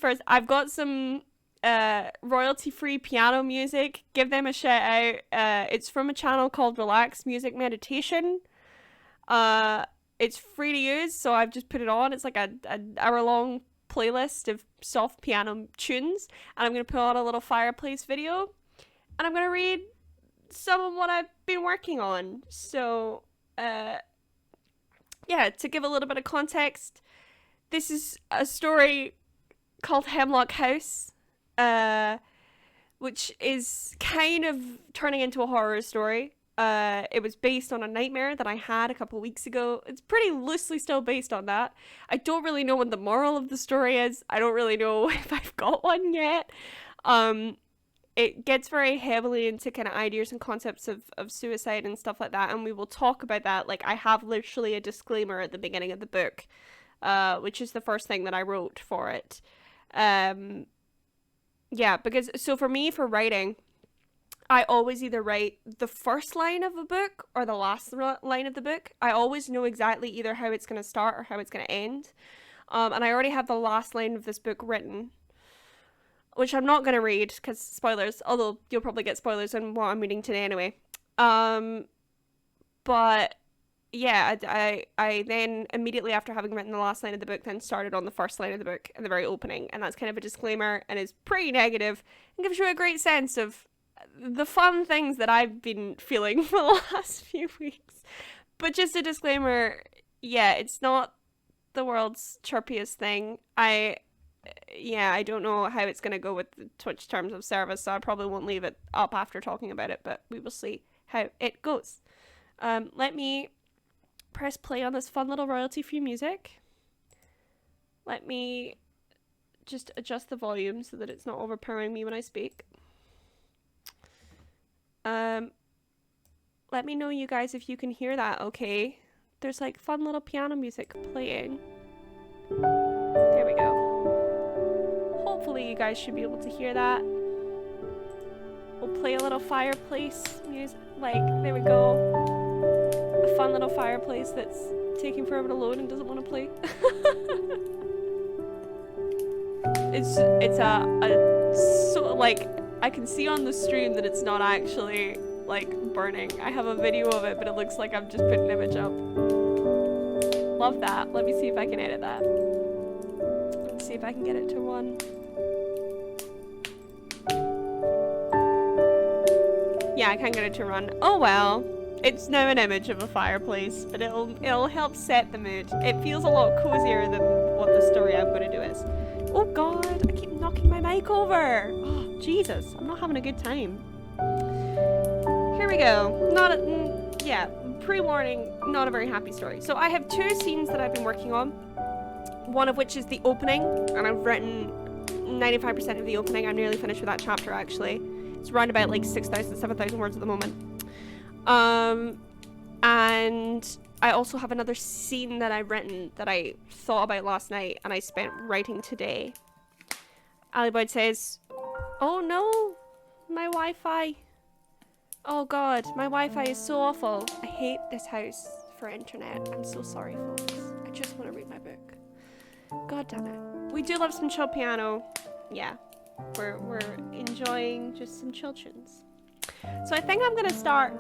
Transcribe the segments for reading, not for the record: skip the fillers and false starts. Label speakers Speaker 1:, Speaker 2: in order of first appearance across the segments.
Speaker 1: first. I've got some royalty-free piano music. Give them a shout out. It's from a channel called Relax Music Meditation. It's free to use, so I've just put it on. It's like an hour-long playlist of soft piano tunes, and I'm going to put on a little fireplace video, and I'm going to read some of what I've been working on. So, yeah, to give a little bit of context, this is a story called Hemlock House, which is kind of turning into a horror story. It was based on a nightmare that I had a couple weeks ago. It's pretty loosely still based on that. I don't really know what the moral of the story is. I don't really know if I've got one yet. It gets very heavily into kind of ideas and concepts of suicide and stuff like that, and we will talk about that. Like, I have literally a disclaimer at the beginning of the book, which is the first thing that I wrote for it. Yeah, because, so for me, for writing, I always either write the first line of a book or the last line of the book. I always know exactly either how it's going to start or how it's going to end. And I already have the last line of this book written, which I'm not going to read because spoilers, although you'll probably get spoilers in what I'm reading today anyway. But yeah, I then immediately after having written the last line of the book then started on the first line of the book in the very opening, and that's kind of a disclaimer and is pretty negative and gives you a great sense of the fun things that I've been feeling for the last few weeks. But just a disclaimer, yeah, it's not the world's chirpiest thing. I don't know how it's going to go with the Twitch terms of service, so I probably won't leave it up after talking about it, but we will see how it goes. Let me press play on this fun little royalty-free music. Let me just adjust the volume so that it's not overpowering me when I speak. Let me know, you guys, if you can hear that, okay? There's like fun little piano music playing. There we go. Hopefully you guys should be able to hear that. We'll play a little fireplace music. Like, there we go. A fun little fireplace that's taking forever to load and doesn't want to play. it's a so, like, I can see on the stream that it's not actually, like, burning. I have a video of it, but it looks like I've just put an image up. Love that. Let me see if I can edit that. Let's see if I can get it to run. Yeah, I can get it to run. Oh well. It's now an image of a fireplace, but it'll help set the mood. It feels a lot cozier than what the story I'm going to do is. Oh god, I keep knocking my mic over. Oh, Jesus, I'm not having a good time. Here we go. Pre-warning, not a very happy story. So I have two scenes that I've been working on. One of which is the opening, and I've written 95% of the opening. I'm nearly finished with that chapter, actually. It's around about like 6,000, 7,000 words at the moment. And I also have another scene that I've written that I thought about last night and I spent writing today. Ali Boyd says, oh no, my Wi-Fi. Oh god, my Wi-Fi is so awful. I hate this house for internet. I'm so sorry, folks. I just want to read my book. God damn it. We do love some chill piano. Yeah, we're enjoying just some chill tunes. So I think I'm going to start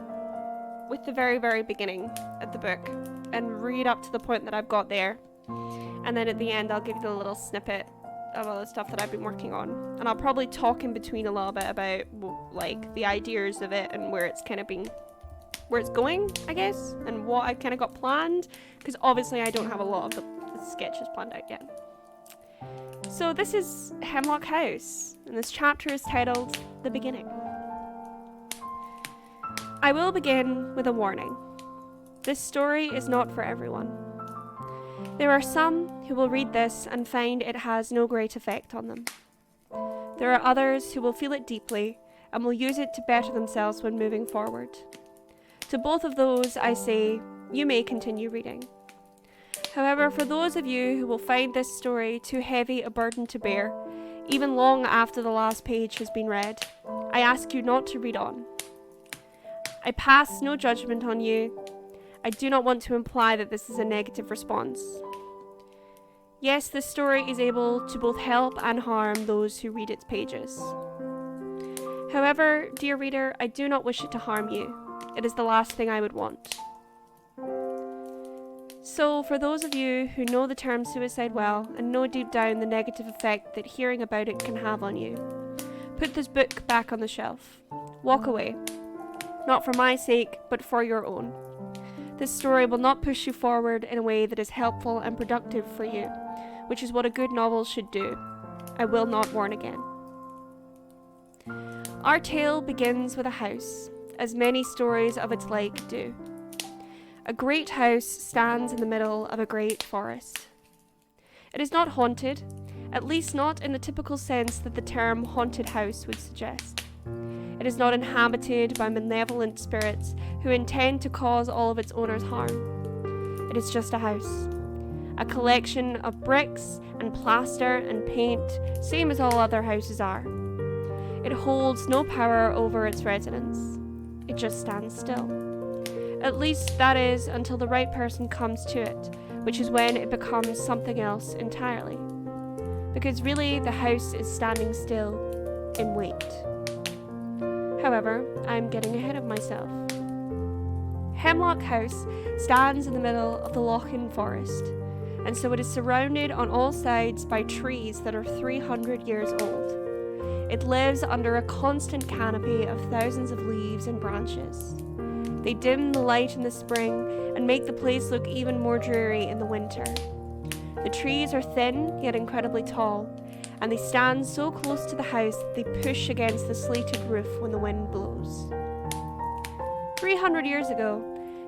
Speaker 1: with the very, very beginning of the book and read up to the point that I've got there. And then at the end, I'll give you the little snippet of all the stuff that I've been working on. And I'll probably talk in between a little bit about, like, the ideas of it and where it's kind of been, where it's going, I guess, and what I've kind of got planned. Because obviously I don't have a lot of the sketches planned out yet. So this is Hemlock House, and this chapter is titled The Beginning. I will begin with a warning. This story is not for everyone. There are some who will read this and find it has no great effect on them. There are others who will feel it deeply and will use it to better themselves when moving forward. To both of those, I say, you may continue reading. However, for those of you who will find this story too heavy a burden to bear, even long after the last page has been read, I ask you not to read on. I pass no judgment on you. I do not want to imply that this is a negative response. Yes, this story is able to both help and harm those who read its pages. However, dear reader, I do not wish it to harm you. It is the last thing I would want. So, for those of you who know the term suicide well and know deep down the negative effect that hearing about it can have on you, put this book back on the shelf. Walk away. Not for my sake, but for your own. This story will not push you forward in a way that is helpful and productive for you, which is what a good novel should do. I will not warn again. Our tale begins with a house, as many stories of its like do. A great house stands in the middle of a great forest. It is not haunted, at least not in the typical sense that the term haunted house would suggest. It is not inhabited by malevolent spirits who intend to cause all of its owners harm. It is just a house. A collection of bricks and plaster and paint, same as all other houses are. It holds no power over its residents. It just stands still. At least that is until the right person comes to it, which is when it becomes something else entirely. Because really, the house is standing still in wait. However, I'm getting ahead of myself. Hemlock House stands in the middle of the Lochin Forest, and so it is surrounded on all sides by trees that are 300 years old. It lives under a constant canopy of thousands of leaves and branches. They dim the light in the spring and make the place look even more dreary in the winter. The trees are thin yet incredibly tall, and they stand so close to the house that they push against the slated roof when the wind blows. 300 years ago,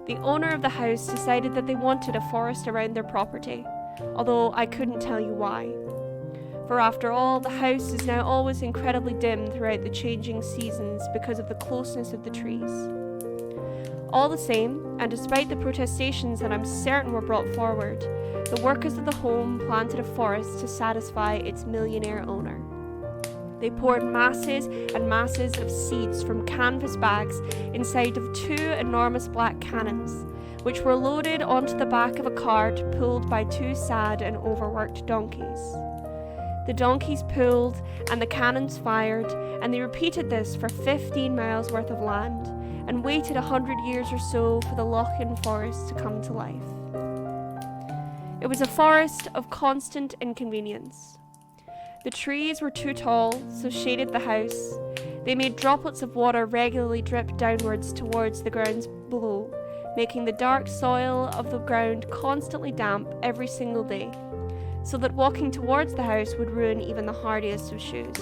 Speaker 1: the owner of the house decided that they wanted a forest around their property, although I couldn't tell you why. For after all, the house is now always incredibly dim throughout the changing seasons because of the closeness of the trees. All the same, and despite the protestations that I'm certain were brought forward, the workers of the home planted a forest to satisfy its millionaire owner. They poured masses and masses of seeds from canvas bags inside of 2 enormous black cannons, which were loaded onto the back of a cart pulled by 2 sad and overworked donkeys. The donkeys pulled and the cannons fired, and they repeated this for 15 miles worth of land, and waited 100 years or so for the Lochin Forest to come to life. It was a forest of constant inconvenience. The trees were too tall, so shaded the house. They made droplets of water regularly drip downwards towards the grounds below, making the dark soil of the ground constantly damp every single day, so that walking towards the house would ruin even the hardiest of shoes.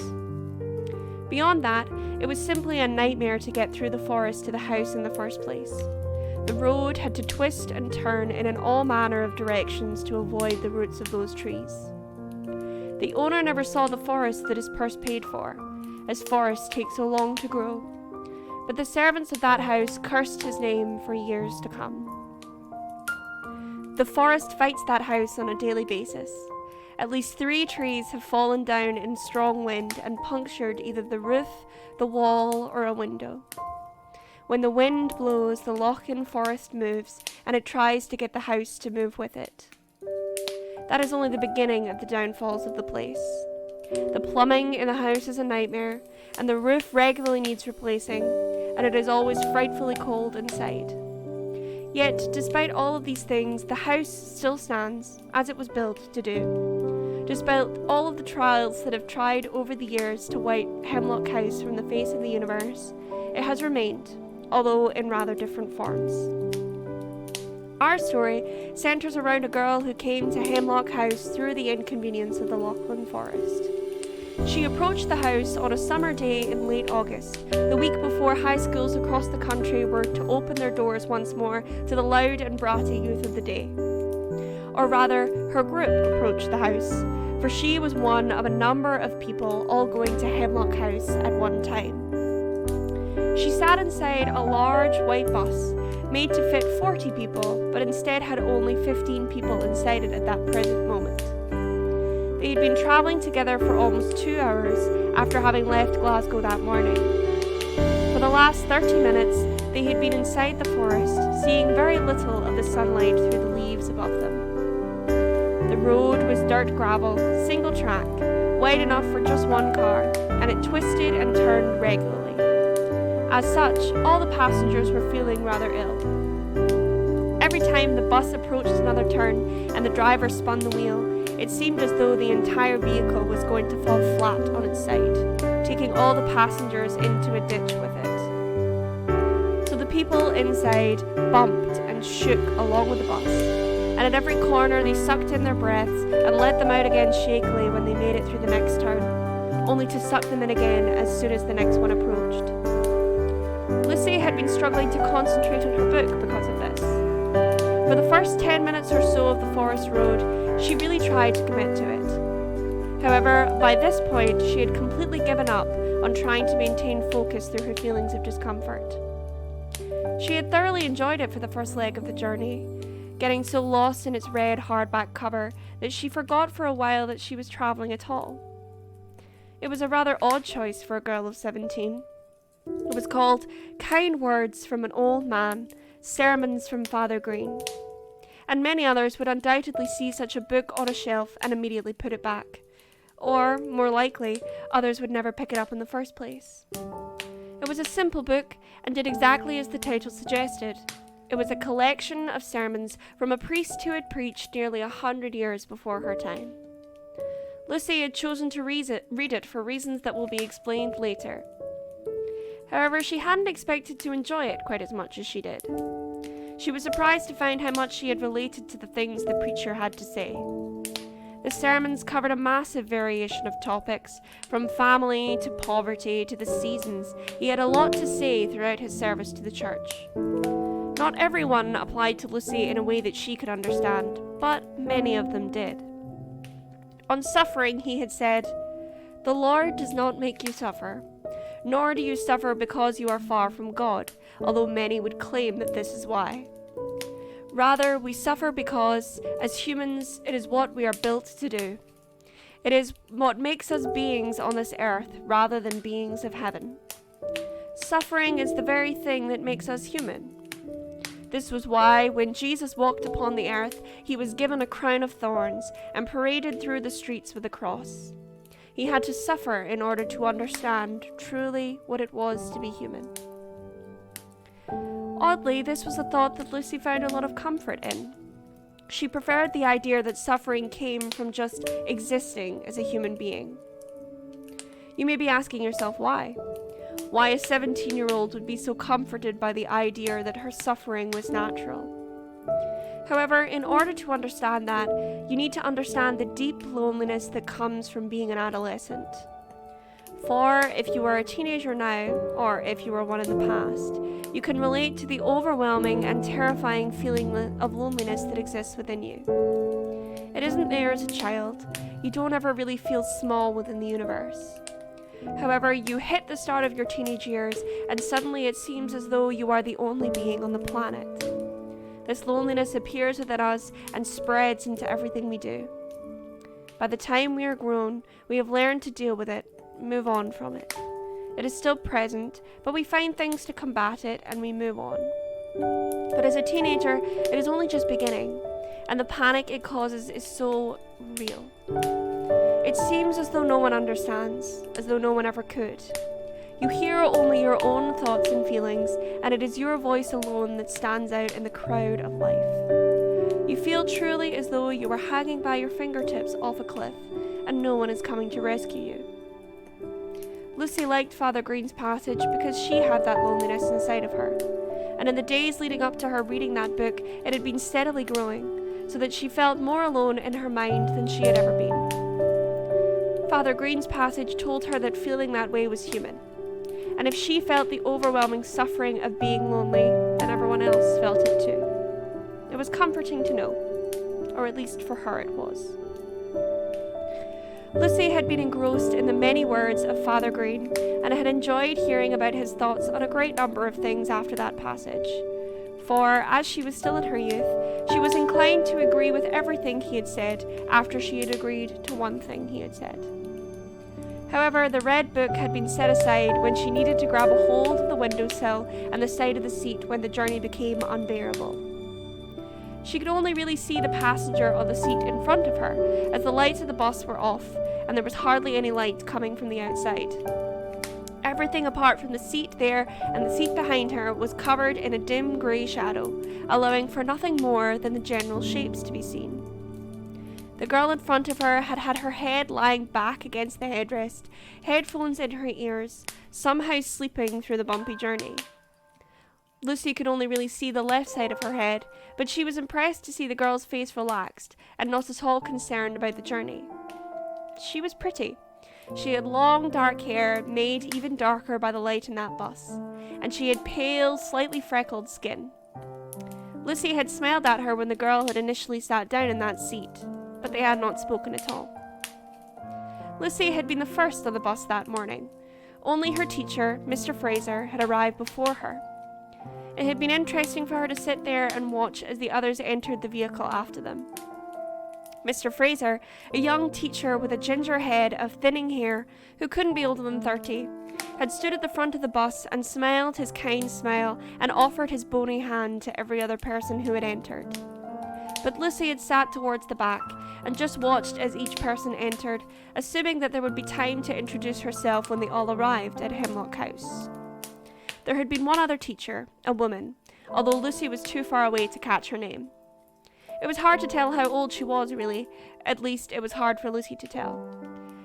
Speaker 1: Beyond that, it was simply a nightmare to get through the forest to the house in the first place. The road had to twist and turn in all manner of directions to avoid the roots of those trees. The owner never saw the forest that his purse paid for, as forests take so long to grow, but the servants of that house cursed his name for years to come. The forest fights that house on a daily basis. At least 3 trees have fallen down in strong wind and punctured either the roof, the wall, or a window. When the wind blows, the Lochin Forest moves, and it tries to get the house to move with it. That is only the beginning of the downfalls of the place. The plumbing in the house is a nightmare, and the roof regularly needs replacing, and it is always frightfully cold inside. Yet, despite all of these things, the house still stands, as it was built to do. Despite all of the trials that have tried over the years to wipe Hemlock House from the face of the universe, it has remained, although in rather different forms. Our story centres around a girl who came to Hemlock House through the inconvenience of the Lochin Forest. She approached the house on a summer day in late August, the week before high schools across the country were to open their doors once more to the loud and bratty youth of the day. Or rather, her group approached the house, for she was one of a number of people all going to Hemlock House at one time. She sat inside a large white bus, made to fit 40 people, but instead had only 15 people inside it at that present moment. They had been travelling together for almost 2 hours after having left Glasgow that morning. For the last 30 minutes, they had been inside the forest, seeing very little of the sunlight through the leaves above them. The The road was dirt gravel, single track, wide enough for just one car, and it twisted and turned regularly. As such, all the passengers were feeling rather ill. Every time the bus approached another turn and the driver spun the wheel, it seemed as though the entire vehicle was going to fall flat on its side, taking all the passengers into a ditch with it. So the people inside bumped and shook along with the bus, and at every corner they sucked in their breaths and let them out again shakily when they made it through the next turn, only to suck them in again as soon as the next one approached. Lucy had been struggling to concentrate on her book because of this. For the first 10 minutes or so of the forest road, she really tried to commit to it. However, by this point, she had completely given up on trying to maintain focus through her feelings of discomfort. She had thoroughly enjoyed it for the first leg of the journey, getting so lost in its red hardback cover that she forgot for a while that she was travelling at all. It was a rather odd choice for a girl of 17. It was called Kind Words from an Old Man, Sermons from Father Green, and many others would undoubtedly see such a book on a shelf and immediately put it back. Or, more likely, others would never pick it up in the first place. It was a simple book and did exactly as the title suggested. It was a collection of sermons from a priest who had preached nearly 100 years before her time. Lucy had chosen to read it for reasons that will be explained later. However, she hadn't expected to enjoy it quite as much as she did. She was surprised to find how much she had related to the things the preacher had to say. The sermons covered a massive variation of topics, from family to poverty to the seasons. He had a lot to say throughout his service to the church. Not everyone applied to Lucy in a way that she could understand, but many of them did. On suffering, he had said, "The Lord does not make you suffer, nor do you suffer because you are far from God, although many would claim that this is why. Rather, we suffer because, as humans, it is what we are built to do. It is what makes us beings on this earth rather than beings of heaven. Suffering is the very thing that makes us human. This was why, when Jesus walked upon the earth, he was given a crown of thorns and paraded through the streets with a cross. He had to suffer in order to understand truly what it was to be human." Oddly, this was a thought that Lucy found a lot of comfort in. She preferred the idea that suffering came from just existing as a human being. You may be asking yourself why. Why a 17-year-old would be so comforted by the idea that her suffering was natural. However, in order to understand that, you need to understand the deep loneliness that comes from being an adolescent. For if you are a teenager now, or if you were one in the past, you can relate to the overwhelming and terrifying feeling of loneliness that exists within you. It isn't there as a child. You don't ever really feel small within the universe. However, you hit the start of your teenage years, and suddenly it seems as though you are the only being on the planet. This loneliness appears within us and spreads into everything we do. By the time we are grown, we have learned to deal with it, move on from it. It is still present, but we find things to combat it and we move on. But as a teenager, it is only just beginning, and the panic it causes is so real. It seems as though no one understands, as though no one ever could. You hear only your own thoughts and feelings, and it is your voice alone that stands out in the crowd of life. You feel truly as though you were hanging by your fingertips off a cliff, and no one is coming to rescue you. Lucy liked Father Green's passage because she had that loneliness inside of her, and in the days leading up to her reading that book, it had been steadily growing, so that she felt more alone in her mind than she had ever been. Father Green's passage told her that feeling that way was human, and if she felt the overwhelming suffering of being lonely, then everyone else felt it too. It was comforting to know, or at least for her it was. Lucy had been engrossed in the many words of Father Green, and had enjoyed hearing about his thoughts on a great number of things after that passage. For, as she was still in her youth, she was inclined to agree with everything he had said after she had agreed to one thing he had said. However, the red book had been set aside when she needed to grab a hold of the windowsill and the side of the seat when the journey became unbearable. She could only really see the passenger on the seat in front of her, as the lights of the bus were off, and there was hardly any light coming from the outside. Everything apart from the seat there and the seat behind her was covered in a dim grey shadow, allowing for nothing more than the general shapes to be seen. The girl in front of her had had her head lying back against the headrest, headphones in her ears, somehow sleeping through the bumpy journey. Lucy could only really see the left side of her head, but she was impressed to see the girl's face relaxed and not at all concerned about the journey. She was pretty. She had long dark hair, made even darker by the light in that bus, and she had pale, slightly freckled skin. Lucy had smiled at her when the girl had initially sat down in that seat, but they had not spoken at all. Lucy had been the first on the bus that morning. Only her teacher, Mr. Fraser, had arrived before her. It had been interesting for her to sit there and watch as the others entered the vehicle after them. Mr. Fraser, a young teacher with a ginger head of thinning hair who couldn't be older than 30, had stood at the front of the bus and smiled his kind smile and offered his bony hand to every other person who had entered. But Lucy had sat towards the back and just watched as each person entered, assuming that there would be time to introduce herself when they all arrived at Hemlock House. There had been one other teacher, a woman, although Lucy was too far away to catch her name. It was hard to tell how old she was, really. At least it was hard for Lucy to tell.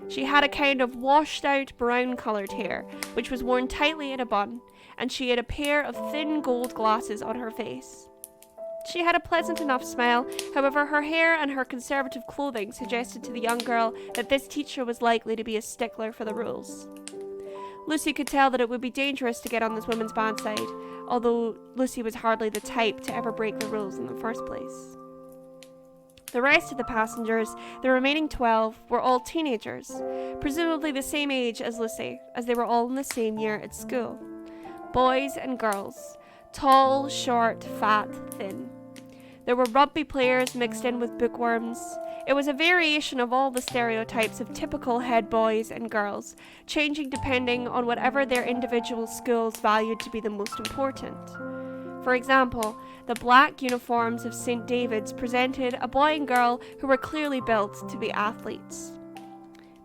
Speaker 1: She had a kind of washed-out brown-coloured hair, which was worn tightly in a bun, and she had a pair of thin gold glasses on her face. She had a pleasant enough smile, however her hair and her conservative clothing suggested to the young girl that this teacher was likely to be a stickler for the rules. Lucy could tell that it would be dangerous to get on this woman's bad side, although Lucy was hardly the type to ever break the rules in the first place. The rest of the passengers, the remaining 12, were all teenagers, presumably the same age as Lucy, as they were all in the same year at school. Boys and girls, tall, short, fat, thin. There were rugby players mixed in with bookworms. It was a variation of all the stereotypes of typical head boys and girls, changing depending on whatever their individual schools valued to be the most important. For example, the black uniforms of St. David's presented a boy and girl who were clearly built to be athletes.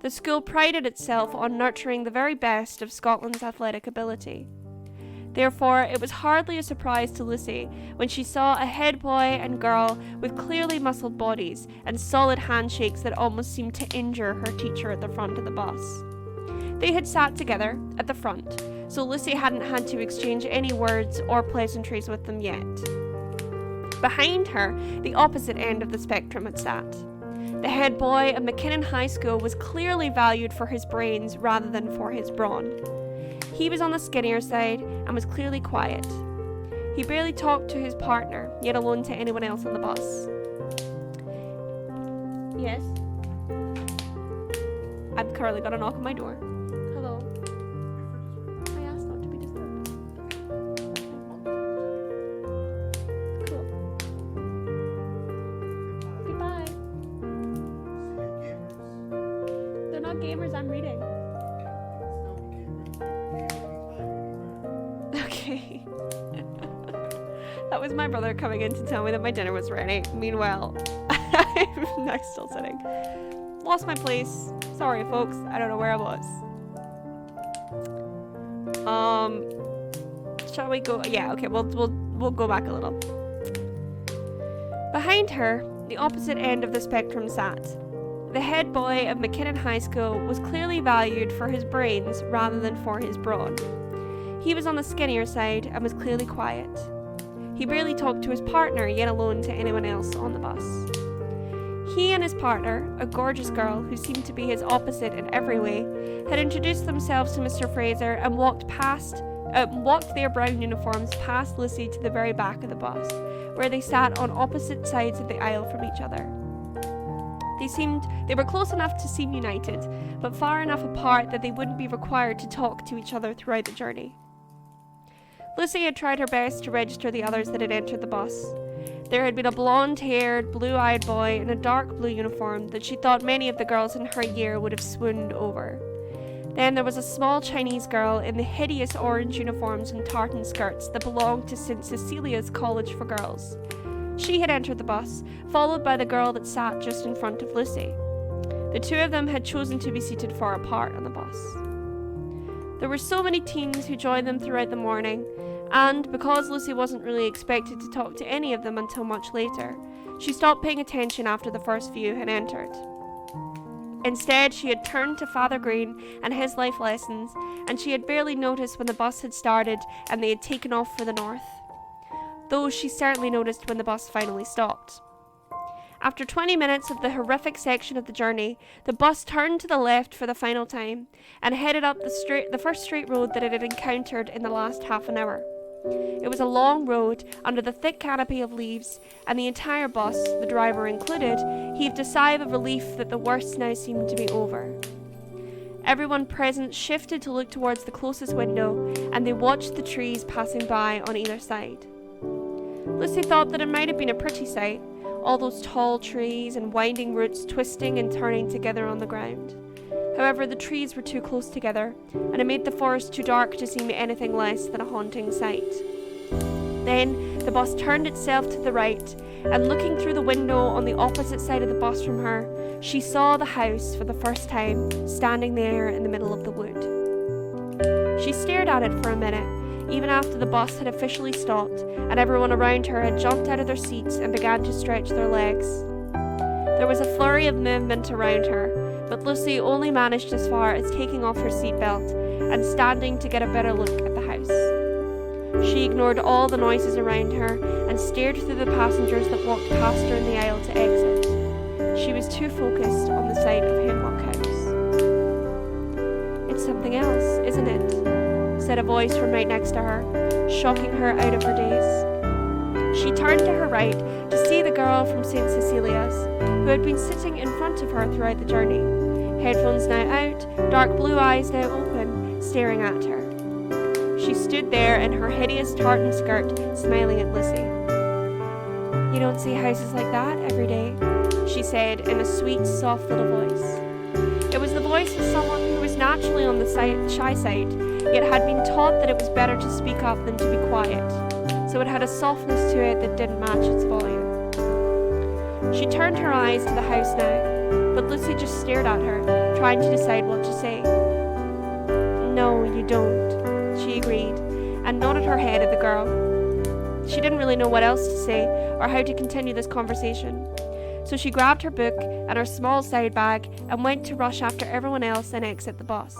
Speaker 1: The school prided itself on nurturing the very best of Scotland's athletic ability. Therefore, it was hardly a surprise to Lucy when she saw a head boy and girl with clearly muscled bodies and solid handshakes that almost seemed to injure her teacher at the front of the bus. They had sat together at the front, so Lucy hadn't had to exchange any words or pleasantries with them yet. Behind her, the opposite end of the spectrum had sat. The head boy of McKinnon High School was clearly valued for his brains rather than for his brawn. He was on the skinnier side and was clearly quiet. He barely talked to his partner, yet alone to anyone else on the bus. Yes? I've currently got a knock on my door. Hello? I asked not to be disturbed. Cool. Goodbye. They're not gamers, I'm reading. Okay. That was my brother coming in to tell me that my dinner was ready. Meanwhile, I'm still sitting. Lost my place. Sorry, folks. I don't know where I was. Shall we go? Yeah, okay. We'll go back a little. Behind her, the opposite end of the spectrum sat. The head boy of McKinnon High School was clearly valued for his brains rather than for his brawn. He was on the skinnier side and was clearly quiet. He barely talked to his partner, yet alone to anyone else on the bus. He and his partner, a gorgeous girl who seemed to be his opposite in every way, had introduced themselves to Mr. Fraser and walked their brown uniforms past Lucy to the very back of the bus, where they sat on opposite sides of the aisle from each other. They were close enough to seem united, but far enough apart that they wouldn't be required to talk to each other throughout the journey. Lucy had tried her best to register the others that had entered the bus. There had been a blonde-haired, blue-eyed boy in a dark blue uniform that she thought many of the girls in her year would have swooned over. Then there was a small Chinese girl in the hideous orange uniforms and tartan skirts that belonged to St. Cecilia's College for Girls. She had entered the bus, followed by the girl that sat just in front of Lucy. The two of them had chosen to be seated far apart on the bus. There were so many teens who joined them throughout the morning, and because Lucy wasn't really expected to talk to any of them until much later, she stopped paying attention after the first few had entered. Instead, she had turned to Father Green and his life lessons, and she had barely noticed when the bus had started and they had taken off for the north, though she certainly noticed when the bus finally stopped. After 20 minutes of the horrific section of the journey, the bus turned to the left for the final time and headed up the first straight road that it had encountered in the last half an hour. It was a long road under the thick canopy of leaves, and the entire bus, the driver included, heaved a sigh of relief that the worst now seemed to be over. Everyone present shifted to look towards the closest window, and they watched the trees passing by on either side. Lucy thought that it might have been a pretty sight, all those tall trees and winding roots twisting and turning together on the ground. However, the trees were too close together, and it made the forest too dark to seem anything less than a haunting sight. Then, the bus turned itself to the right, and looking through the window on the opposite side of the bus from her, she saw the house for the first time, standing there in the middle of the wood. She stared at it for a minute, even after the bus had officially stopped, and everyone around her had jumped out of their seats and began to stretch their legs. There was a flurry of movement around her, but Lucy only managed as far as taking off her seatbelt and standing to get a better look at the house. She ignored all the noises around her and stared through the passengers that walked past her in the aisle to exit. She was too focused on the sight of Hemlock House. "It's something else, isn't it?" said a voice from right next to her, shocking her out of her daze. She turned to her right to see the girl from St. Cecilia's, who had been sitting in front of her throughout the journey, headphones now out, dark blue eyes now open, staring at her. She stood there in her hideous tartan skirt, smiling at Lucy. "You don't see houses like that every day," she said in a sweet, soft little voice. It was the voice of someone who was naturally on the shy side, yet had been taught that it was better to speak up than to be quiet, so it had a softness to it that didn't match its volume. She turned her eyes to the house now, but Lucy just stared at her, trying to decide what to say. "No, you don't," she agreed, and nodded her head at the girl. She didn't really know what else to say, or how to continue this conversation, so she grabbed her book and her small side bag and went to rush after everyone else and exit the bus.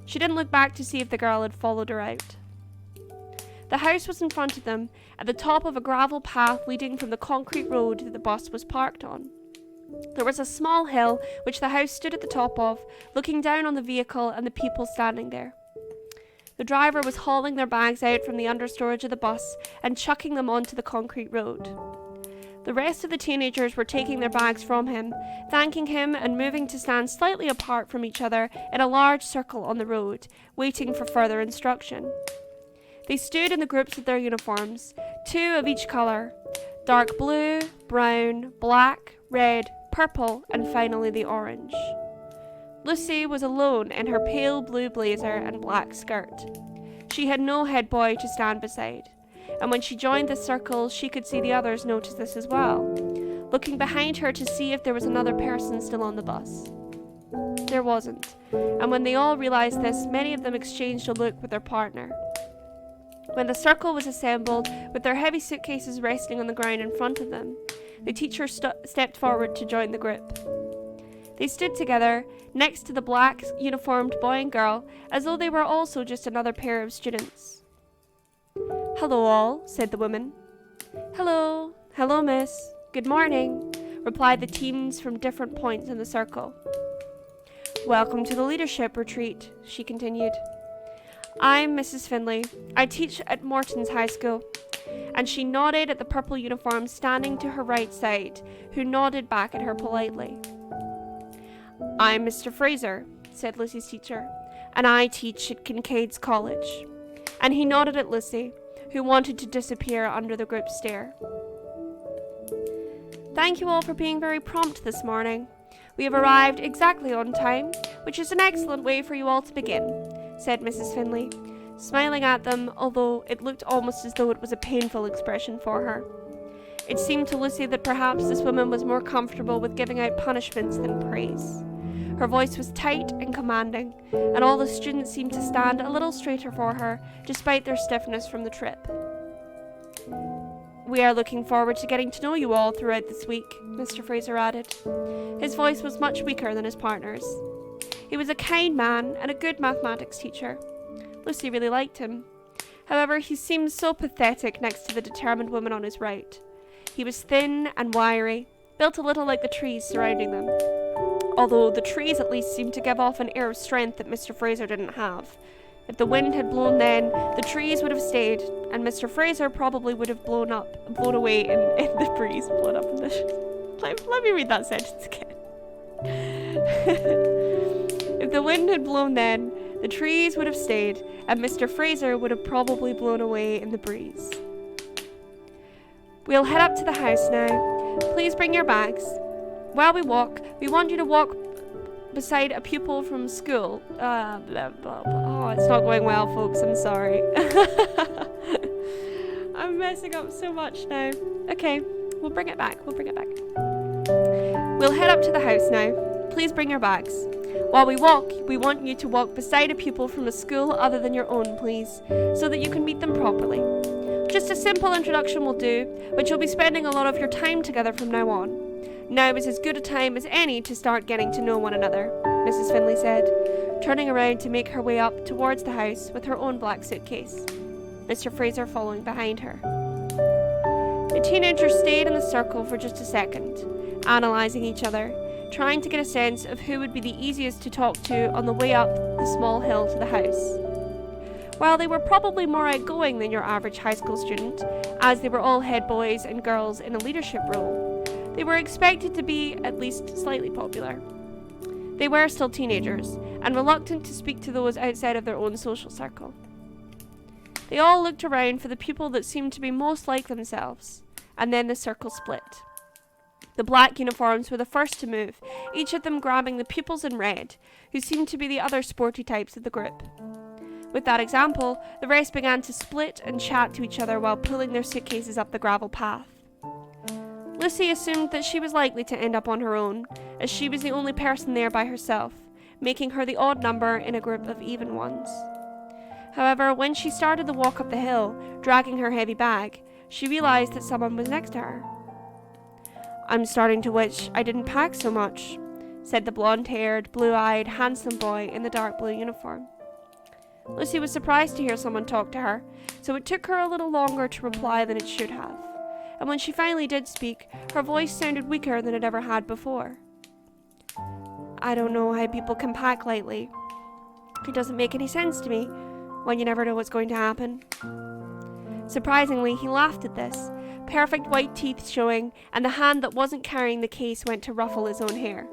Speaker 1: She didn't look back to see if the girl had followed her out. The house was in front of them, at the top of a gravel path leading from the concrete road that the bus was parked on. There was a small hill which the house stood at the top of, looking down on the vehicle and the people standing there. The driver was hauling their bags out from the understorage of the bus and chucking them onto the concrete road. The rest of the teenagers were taking their bags from him, thanking him and moving to stand slightly apart from each other in a large circle on the road, waiting for further instruction. They stood in the groups of their uniforms, 2 of each colour: dark blue, brown, black, red, purple, and finally the orange. Lucy was alone in her pale blue blazer and black skirt. She had no head boy to stand beside, and when she joined the circle, she could see the others notice this as well, looking behind her to see if there was another person still on the bus. There wasn't, and when they all realised this, many of them exchanged a look with their partner. When the circle was assembled, with their heavy suitcases resting on the ground in front of them, the teacher stepped forward to join the group. They stood together, next to the black uniformed boy and girl, as though they were also just another pair of students. "Hello all," said the woman. "Hello, hello miss, good morning," replied the teens from different points in the circle. "Welcome to the leadership retreat," she continued. "I'm Mrs. Finley. I teach at Morton's High School." And she nodded at the purple uniform standing to her right side, who nodded back at her politely. "I'm Mr. Fraser," said Lucy's teacher, "and I teach at Kincaid's College." And he nodded at Lucy, who wanted to disappear under the group's stare. "Thank you all for being very prompt this morning. We have arrived exactly on time, which is an excellent way for you all to begin," said Mrs. Finley, smiling at them, although it looked almost as though it was a painful expression for her. It seemed to Lucy that perhaps this woman was more comfortable with giving out punishments than praise. Her voice was tight and commanding, and all the students seemed to stand a little straighter for her, despite their stiffness from the trip. "We are looking forward to getting to know you all throughout this week," Mr. Fraser added. His voice was much weaker than his partner's. He was a kind man and a good mathematics teacher. Lucy really liked him. However, he seemed so pathetic next to the determined woman on his right. He was thin and wiry, built a little like the trees surrounding them. Although the trees at least seemed to give off an air of strength that Mr. Fraser didn't have. If the wind had blown then, the trees would have stayed, and Mr. Fraser probably would have blown away in the breeze. Blown up in the... Let me read that sentence again. If the wind had blown then, the trees would have stayed, and Mr. Fraser would have probably blown away in the breeze. "We'll head up to the house now. Please bring your bags. While we walk, we want you to walk beside a pupil from school." Oh, it's not going well, folks. I'm sorry. I'm messing up so much now. Okay, we'll bring it back. "We'll head up to the house now. Please bring your bags. While we walk, we want you to walk beside a pupil from a school other than your own, please, so that you can meet them properly. Just a simple introduction will do, but you'll be spending a lot of your time together from now on. Now is as good a time as any to start getting to know one another," Mrs. Finley said, turning around to make her way up towards the house with her own black suitcase, Mr. Fraser following behind her. The teenagers stayed in the circle for just a second, analysing each other, trying to get a sense of who would be the easiest to talk to on the way up the small hill to the house. While they were probably more outgoing than your average high school student, as they were all head boys and girls in a leadership role, they were expected to be at least slightly popular. They were still teenagers, and reluctant to speak to those outside of their own social circle. They all looked around for the people that seemed to be most like themselves, and then the circle split. The black uniforms were the first to move, each of them grabbing the pupils in red, who seemed to be the other sporty types of the group. With that example, the rest began to split and chat to each other while pulling their suitcases up the gravel path. Lucy assumed that she was likely to end up on her own, as she was the only person there by herself, making her the odd number in a group of even ones. However, when she started the walk up the hill, dragging her heavy bag, she realised that someone was next to her. "I'm starting to wish I didn't pack so much," said the blonde-haired, blue-eyed, handsome boy in the dark blue uniform. Lucy was surprised to hear someone talk to her, so it took her a little longer to reply than it should have. And when she finally did speak, her voice sounded weaker than it ever had before. "I don't know how people can pack lightly. It doesn't make any sense to me when you never know what's going to happen." Surprisingly, he laughed at this, perfect white teeth showing, and the hand that wasn't carrying the case went to ruffle his own hair.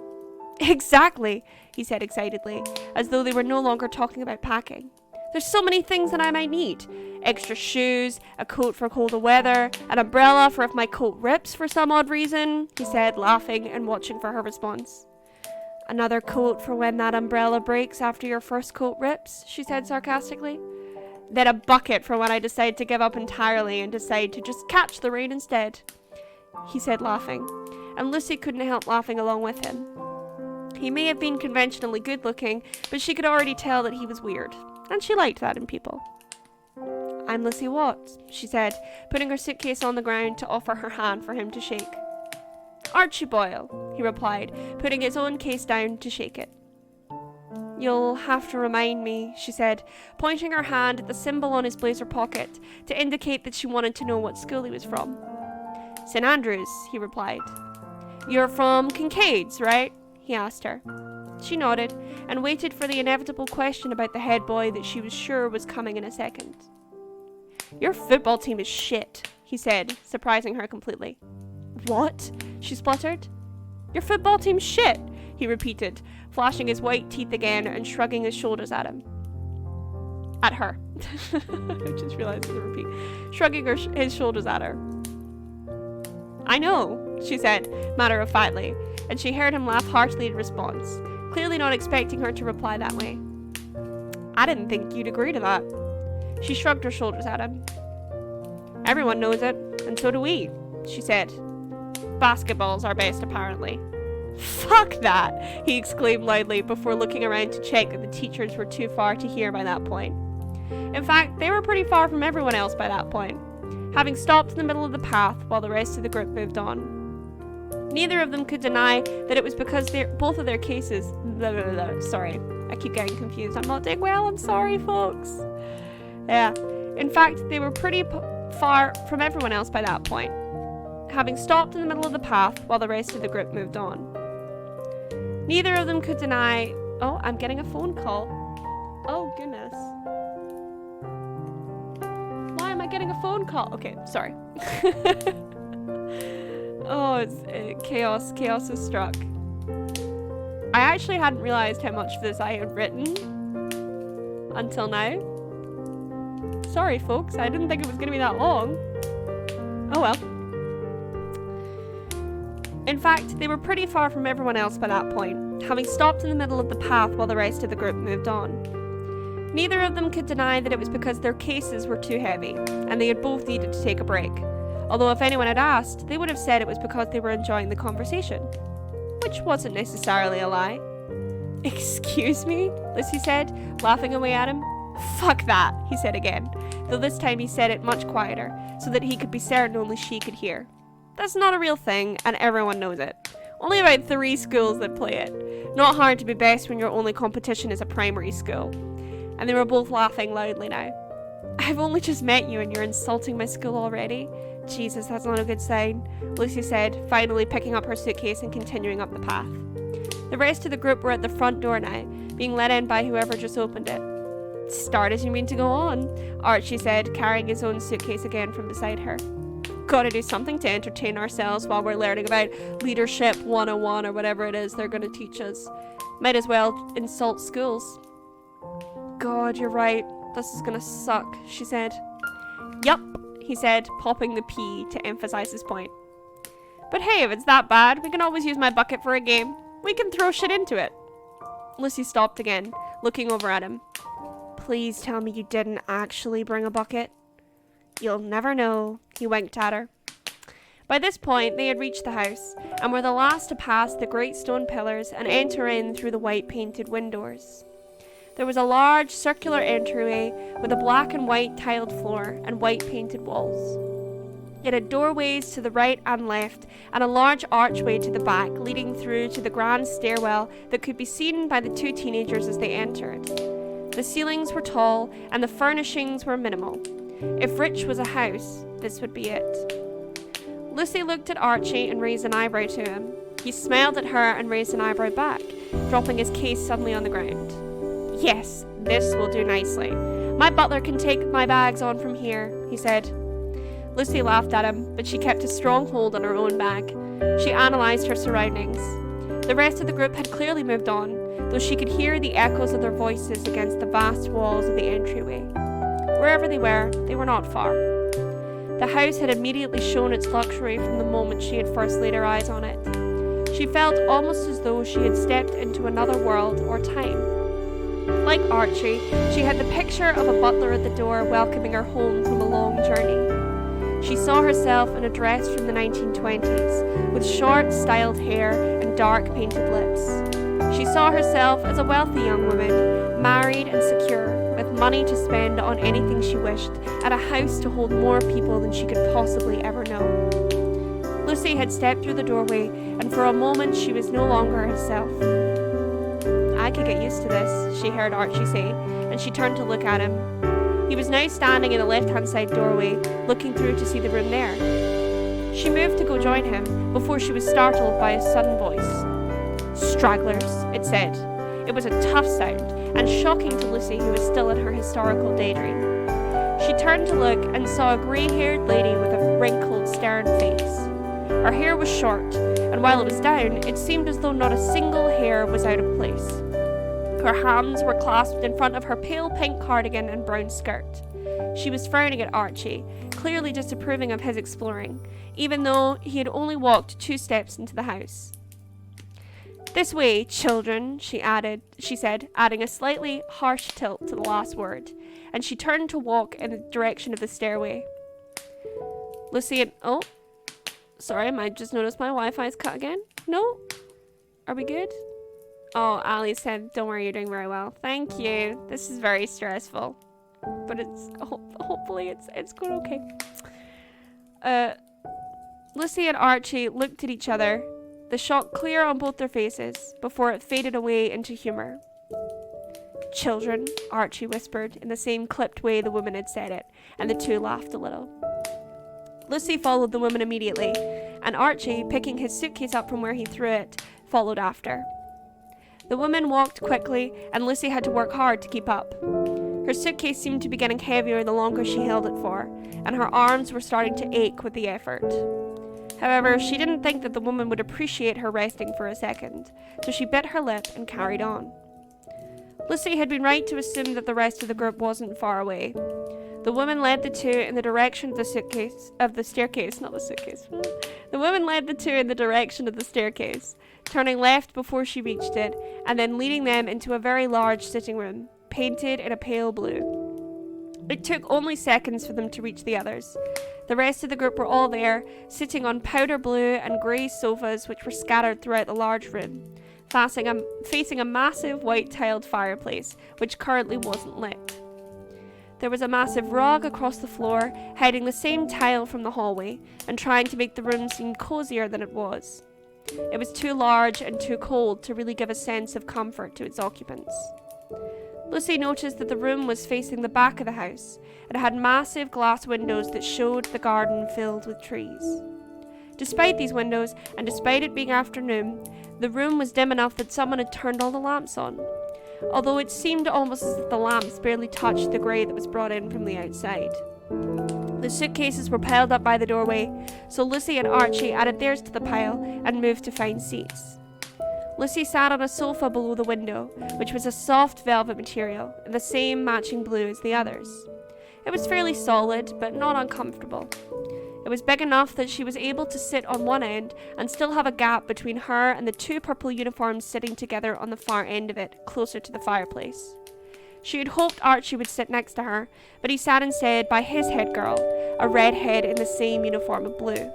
Speaker 1: "Exactly," he said excitedly, as though they were no longer talking about packing. "There's so many things that I might need. Extra shoes, a coat for colder weather, an umbrella for if my coat rips for some odd reason," he said, laughing and watching for her response. "Another coat for when that umbrella breaks after your first coat rips," she said sarcastically. "Then a bucket for when I decide to give up entirely and decide to just catch the rain instead," he said, laughing, and Lucy couldn't help laughing along with him. He may have been conventionally good-looking, but she could already tell that he was weird, and she liked that in people. "I'm Lucy Watts," she said, putting her suitcase on the ground to offer her hand for him to shake. "Archie Boyle," he replied, putting his own case down to shake it. "You'll have to remind me," she said, pointing her hand at the symbol on his blazer pocket to indicate that she wanted to know what school he was from. "St. Andrews," he replied. "You're from Kincaid's, right?" he asked her. She nodded and waited for the inevitable question about the head boy that she was sure was coming in a second. "Your football team is shit," he said, surprising her completely. "What?" she spluttered. "Your football team's shit," he repeated, flashing his white teeth again and shrugging his shoulders at him. At her. I just realized the repeat. Shrugging his shoulders at her. "I know," she said, matter-of-factly, and she heard him laugh heartily in response, clearly not expecting her to reply that way. "I didn't think you'd agree to that." She shrugged her shoulders at him. "Everyone knows it, and so do we," she said. Basketball's our best, apparently. Fuck that, he exclaimed loudly before looking around to check that the teachers were too far to hear by that point. In fact, they were pretty far from everyone else by that point, having stopped in the middle of the path while the rest of the group moved on. Neither of them could deny that it was because both of their cases... Sorry, I keep getting confused. I'm not doing well, I'm sorry, folks. Yeah, in fact, they were pretty far from everyone else by that point, having stopped in the middle of the path while the rest of the group moved on. Neither of them could deny... Oh, I'm getting a phone call. Oh, goodness. Why am I getting a phone call? Okay, sorry. Oh, it's chaos. Chaos has struck. I actually hadn't realized how much of this I had written until now. Sorry, folks. I didn't think it was going to be that long. Oh well. In fact, they were pretty far from everyone else by that point, having stopped in the middle of the path while the rest of the group moved on. Neither of them could deny that it was because their cases were too heavy, and they had both needed to take a break. Although if anyone had asked, they would have said it was because they were enjoying the conversation. Which wasn't necessarily a lie. Excuse me? Lucy said, laughing away at him. Fuck that, he said again, though this time he said it much quieter, so that he could be certain only she could hear. That's not a real thing, and everyone knows it. Only about 3 schools that play it. Not hard to be best when your only competition is a primary school. And they were both laughing loudly now. I've only just met you and you're insulting my school already? Jesus, that's not a good sign, Lucy said, finally picking up her suitcase and continuing up the path. The rest of the group were at the front door now, being let in by whoever just opened it. Start as you mean to go on, Archie said, carrying his own suitcase again from beside her. Gotta do something to entertain ourselves while we're learning about Leadership 101 or whatever it is they're gonna teach us. Might as well insult schools. God, you're right. This is gonna suck, she said. Yup, he said, popping the P to emphasize his point. But hey, if it's that bad, we can always use my bucket for a game. We can throw shit into it. Lucy stopped again, looking over at him. Please tell me you didn't actually bring a bucket. You'll never know, he winked at her. By this point, they had reached the house, and were the last to pass the great stone pillars and enter in through the white painted windows. There was a large circular entryway with a black and white tiled floor and white painted walls. It had doorways to the right and left, and a large archway to the back leading through to the grand stairwell that could be seen by the 2 teenagers as they entered. The ceilings were tall, and the furnishings were minimal. If Rich was a house, this would be it. Lucy looked at Archie and raised an eyebrow to him. He smiled at her and raised an eyebrow back, dropping his case suddenly on the ground. Yes, this will do nicely. My butler can take my bags on from here, he said. Lucy laughed at him, but she kept a strong hold on her own bag. She analysed her surroundings. The rest of the group had clearly moved on, though she could hear the echoes of their voices against the vast walls of the entryway. Wherever they were not far. The house had immediately shown its luxury from the moment she had first laid her eyes on it. She felt almost as though she had stepped into another world or time. Like Archie, she had the picture of a butler at the door welcoming her home from a long journey. She saw herself in a dress from the 1920s, with short, styled hair and dark painted lips. She saw herself as a wealthy young woman, married and secure, with money to spend on anything she wished, and a house to hold more people than she could possibly ever know. Lucy had stepped through the doorway, and for a moment she was no longer herself. I could get used to this, she heard Archie say, and she turned to look at him. He was now standing in the left-hand side doorway, looking through to see the room there. She moved to go join him, before she was startled by a sudden voice. Stragglers, it said. It was a tough sound, and shocking to Lucy, who was still in her historical daydream. She turned to look and saw a grey-haired lady with a wrinkled, stern face. Her hair was short, and while it was down, it seemed as though not a single hair was out of place. Her hands were clasped in front of her pale pink cardigan and brown skirt. She was frowning at Archie, clearly disapproving of his exploring, even though he had only walked 2 steps into the house. This way, children, she said, adding a slightly harsh tilt to the last word, and she turned to walk in the direction of the stairway. Lucy and... Oh, Sorry, I might just notice my Wi-Fi's cut again. No? Are we good? Oh, Ali said, don't worry, you're doing very well. Thank you. This is very stressful. But it's, hopefully it's going okay. Lucy and Archie looked at each other, the shock clear on both their faces, before it faded away into humour. Children, Archie whispered, in the same clipped way the woman had said it, and the two laughed a little. Lucy followed the woman immediately, and Archie, picking his suitcase up from where he threw it, followed after. The woman walked quickly, and Lucy had to work hard to keep up. Her suitcase seemed to be getting heavier the longer she held it for, and her arms were starting to ache with the effort. However, she didn't think that the woman would appreciate her resting for a second, so she bit her lip and carried on. Lucy had been right to assume that the rest of the group wasn't far away. The woman led the two in the direction of the staircase. The woman led the two in the direction of the staircase, turning left before she reached it, and then leading them into a very large sitting room, painted in a pale blue. It took only seconds for them to reach the others. The rest of the group were all there, sitting on powder blue and grey sofas which were scattered throughout the large room, facing a massive white-tiled fireplace, which currently wasn't lit. There was a massive rug across the floor, hiding the same tile from the hallway, and trying to make the room seem cozier than it was. It was too large and too cold to really give a sense of comfort to its occupants. Lucy noticed that the room was facing the back of the house. It had massive glass windows that showed the garden filled with trees. Despite these windows, and despite it being afternoon, the room was dim enough that someone had turned all the lamps on, although it seemed almost as if the lamps barely touched the grey that was brought in from the outside. The suitcases were piled up by the doorway, so Lucy and Archie added theirs to the pile and moved to find seats. Lucy sat on a sofa below the window, which was a soft velvet material, in the same matching blue as the others. It was fairly solid, but not uncomfortable. It was big enough that she was able to sit on one end and still have a gap between her and the two purple uniforms sitting together on the far end of it, closer to the fireplace. She had hoped Archie would sit next to her, but he sat instead by his head girl, a redhead in the same uniform of blue.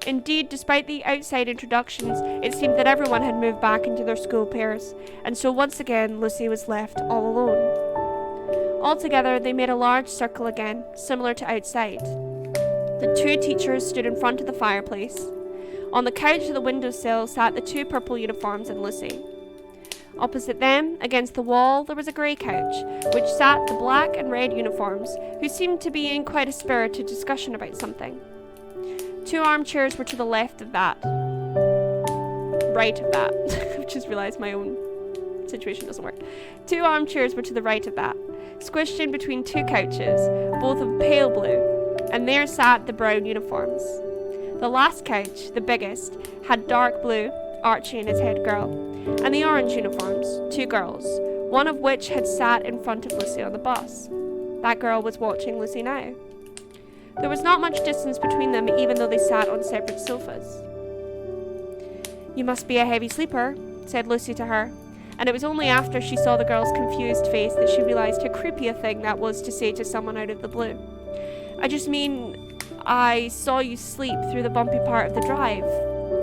Speaker 1: Indeed, despite the outside introductions, it seemed that everyone had moved back into their school pairs, and so once again Lucy was left all alone. Altogether, they made a large circle again, similar to outside. The two teachers stood in front of the fireplace. On the couch at the windowsill sat the two purple uniforms and Lucy. Opposite them, against the wall, there was a grey couch, which sat the black and red uniforms, who seemed to be in quite a spirited discussion about something. Two armchairs were to the left of that. Right of that. I've just realised my own situation doesn't work. Two armchairs were to the right of that, squished in between two couches, both of pale blue, and there sat the brown uniforms. The last couch, the biggest, had dark blue, Archie and his head girl, and the orange uniforms, two girls, one of which had sat in front of Lucy on the bus. That girl was watching Lucy now. There was not much distance between them, even though they sat on separate sofas. "You must be a heavy sleeper," said Lucy to her, and it was only after she saw the girl's confused face that she realised how creepy a thing that was to say to someone out of the blue. "I just mean, I saw you sleep through the bumpy part of the drive.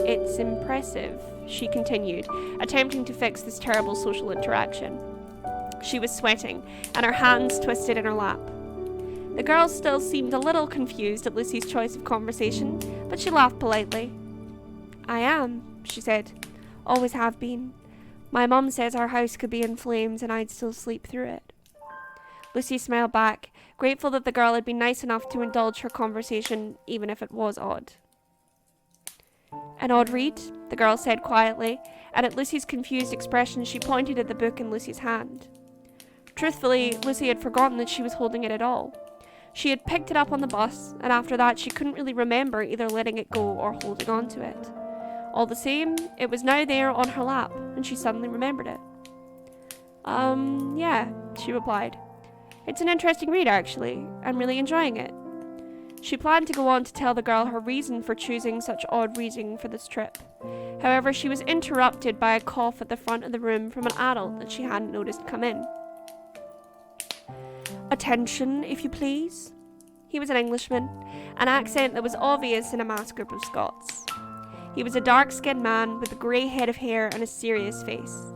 Speaker 1: It's impressive," she continued, attempting to fix this terrible social interaction. She was sweating, and her hands twisted in her lap. The girl still seemed a little confused at Lucy's choice of conversation, but she laughed politely. "I am," she said. "Always have been. My mum says our house could be in flames and I'd still sleep through it." Lucy smiled back, grateful that the girl had been nice enough to indulge her conversation, even if it was odd. "An odd read," the girl said quietly, and at Lucy's confused expression she pointed at the book in Lucy's hand. Truthfully, Lucy had forgotten that she was holding it at all. She had picked it up on the bus, and after that she couldn't really remember either letting it go or holding on to it. All the same, it was now there on her lap, and she suddenly remembered it. Yeah," she replied. "It's an interesting read, actually. I'm really enjoying it." She planned to go on to tell the girl her reason for choosing such odd reading for this trip. However, she was interrupted by a cough at the front of the room from an adult that she hadn't noticed come in. "Attention, if you please." He was an Englishman, an accent that was obvious in a mass group of Scots. He was a dark-skinned man with a grey head of hair and a serious face.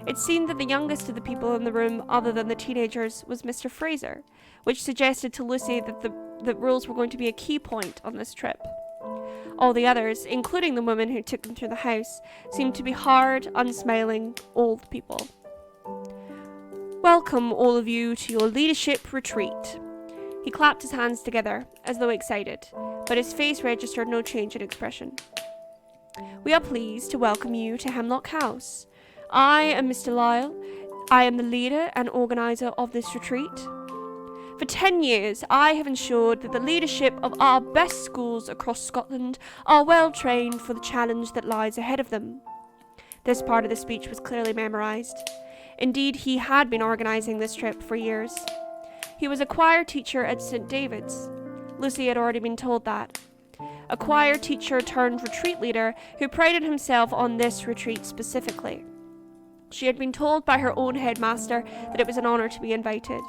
Speaker 1: It seemed that the youngest of the people in the room, other than the teenagers, was Mr. Fraser, which suggested to Lucy that rules were going to be a key point on this trip. All the others, including the woman who took them through the house, seemed to be hard, unsmiling, old people. "Welcome, all of you, to your leadership retreat." He clapped his hands together, as though excited, but his face registered no change in expression. "We are pleased to welcome you to Hemlock House. I am Mr. Lyle. I am the leader and organizer of this retreat. For 10 years, I have ensured that the leadership of our best schools across Scotland are well trained for the challenge that lies ahead of them." This part of the speech was clearly memorized. Indeed, he had been organizing this trip for years. He was a choir teacher at St. David's. Lucy had already been told that. A choir teacher turned retreat leader who prided himself on this retreat specifically. She had been told by her own headmaster that it was an honour to be invited.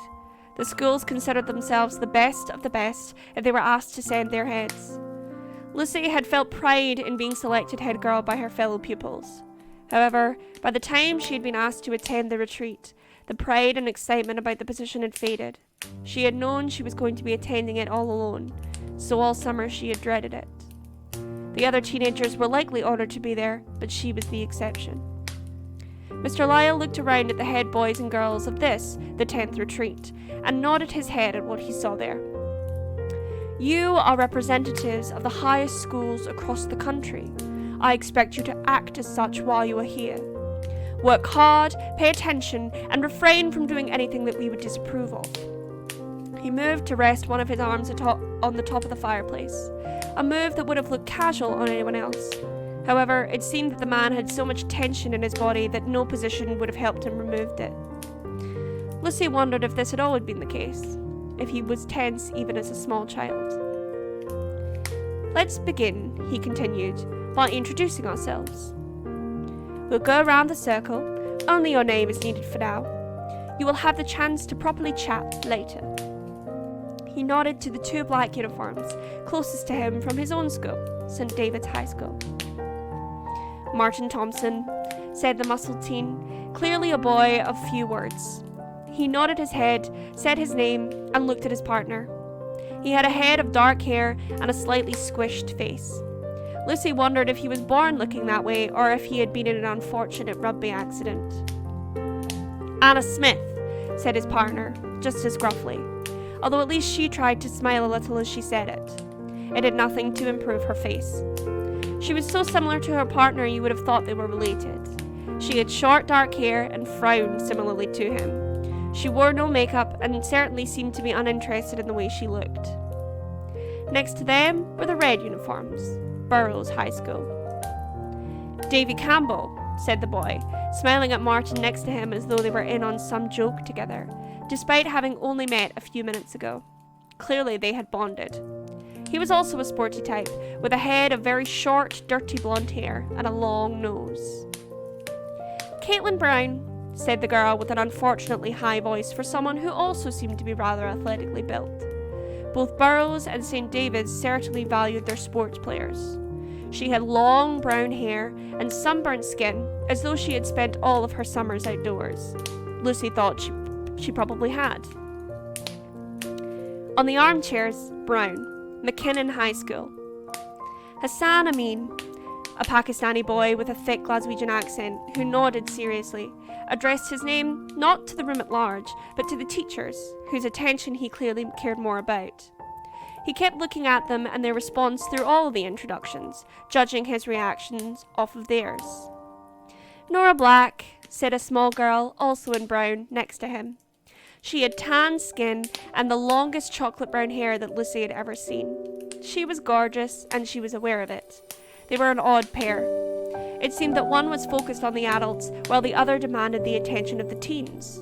Speaker 1: The schools considered themselves the best of the best if they were asked to send their heads. Lucy had felt pride in being selected head girl by her fellow pupils. However, by the time she had been asked to attend the retreat, the pride and excitement about the position had faded. She had known she was going to be attending it all alone, so all summer she had dreaded it. The other teenagers were likely honoured to be there, but she was the exception. Mr. Lyle looked around at the head boys and girls of this, the 10th retreat, and nodded his head at what he saw there. "You are representatives of the highest schools across the country. I expect you to act as such while you are here. Work hard, pay attention, and refrain from doing anything that we would disapprove of." He moved to rest one of his arms on the top of the fireplace, a move that would have looked casual on anyone else. However, it seemed that the man had so much tension in his body that no position would have helped him remove it. Lucy wondered if this had always been the case, if he was tense even as a small child. "Let's begin," he continued, "by introducing ourselves. We'll go around the circle. Only your name is needed for now. You will have the chance to properly chat later." He nodded to the 2 black uniforms closest to him from his own school, St. David's High School. "Martin Thompson," said the muscled teen, clearly a boy of few words. He nodded his head, said his name, and looked at his partner. He had a head of dark hair and a slightly squished face. Lucy wondered if he was born looking that way or if he had been in an unfortunate rugby accident. "Anna Smith," said his partner, just as gruffly, although at least she tried to smile a little as she said it. It did nothing to improve her face. She was so similar to her partner you would have thought they were related. She had short dark hair and frowned similarly to him. She wore no makeup and certainly seemed to be uninterested in the way she looked. Next to them were the red uniforms, Burroughs High School. "Davy Campbell," said the boy, smiling at Martin next to him as though they were in on some joke together, despite having only met a few minutes ago. Clearly they had bonded. He was also a sporty type, with a head of very short, dirty blonde hair and a long nose. "Caitlin Brown," said the girl with an unfortunately high voice for someone who also seemed to be rather athletically built. Both Burroughs and St. David's certainly valued their sports players. She had long brown hair and sunburnt skin, as though she had spent all of her summers outdoors. Lucy thought she probably had. On the armchairs, Brown, McKinnon High School. Hassan Amin, a Pakistani boy with a thick Glaswegian accent, who nodded seriously, addressed his name not to the room at large, but to the teachers, whose attention he clearly cared more about. He kept looking at them and their response through all of the introductions, judging his reactions off of theirs. Nora Black, said a small girl, also in brown, next to him. She had tan skin and the longest chocolate brown hair that Lucy had ever seen. She was gorgeous, and she was aware of it. They were an odd pair. It seemed that one was focused on the adults, while the other demanded the attention of the teens.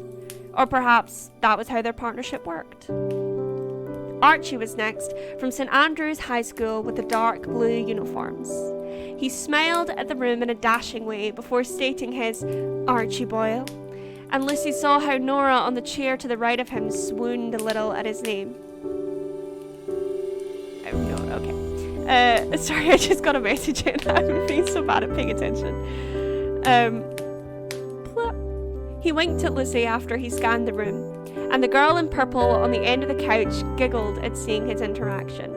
Speaker 1: Or perhaps that was how their partnership worked. Archie was next, from St. Andrew's High School with the dark blue uniforms. He smiled at the room in a dashing way before stating his Archie Boyle, and Lucy saw how Nora on the chair to the right of him swooned a little at his name. Sorry, I just got a message in. I'm being so bad at paying attention. He winked at Lucy after he scanned the room, and the girl in purple on the end of the couch giggled at seeing his interaction.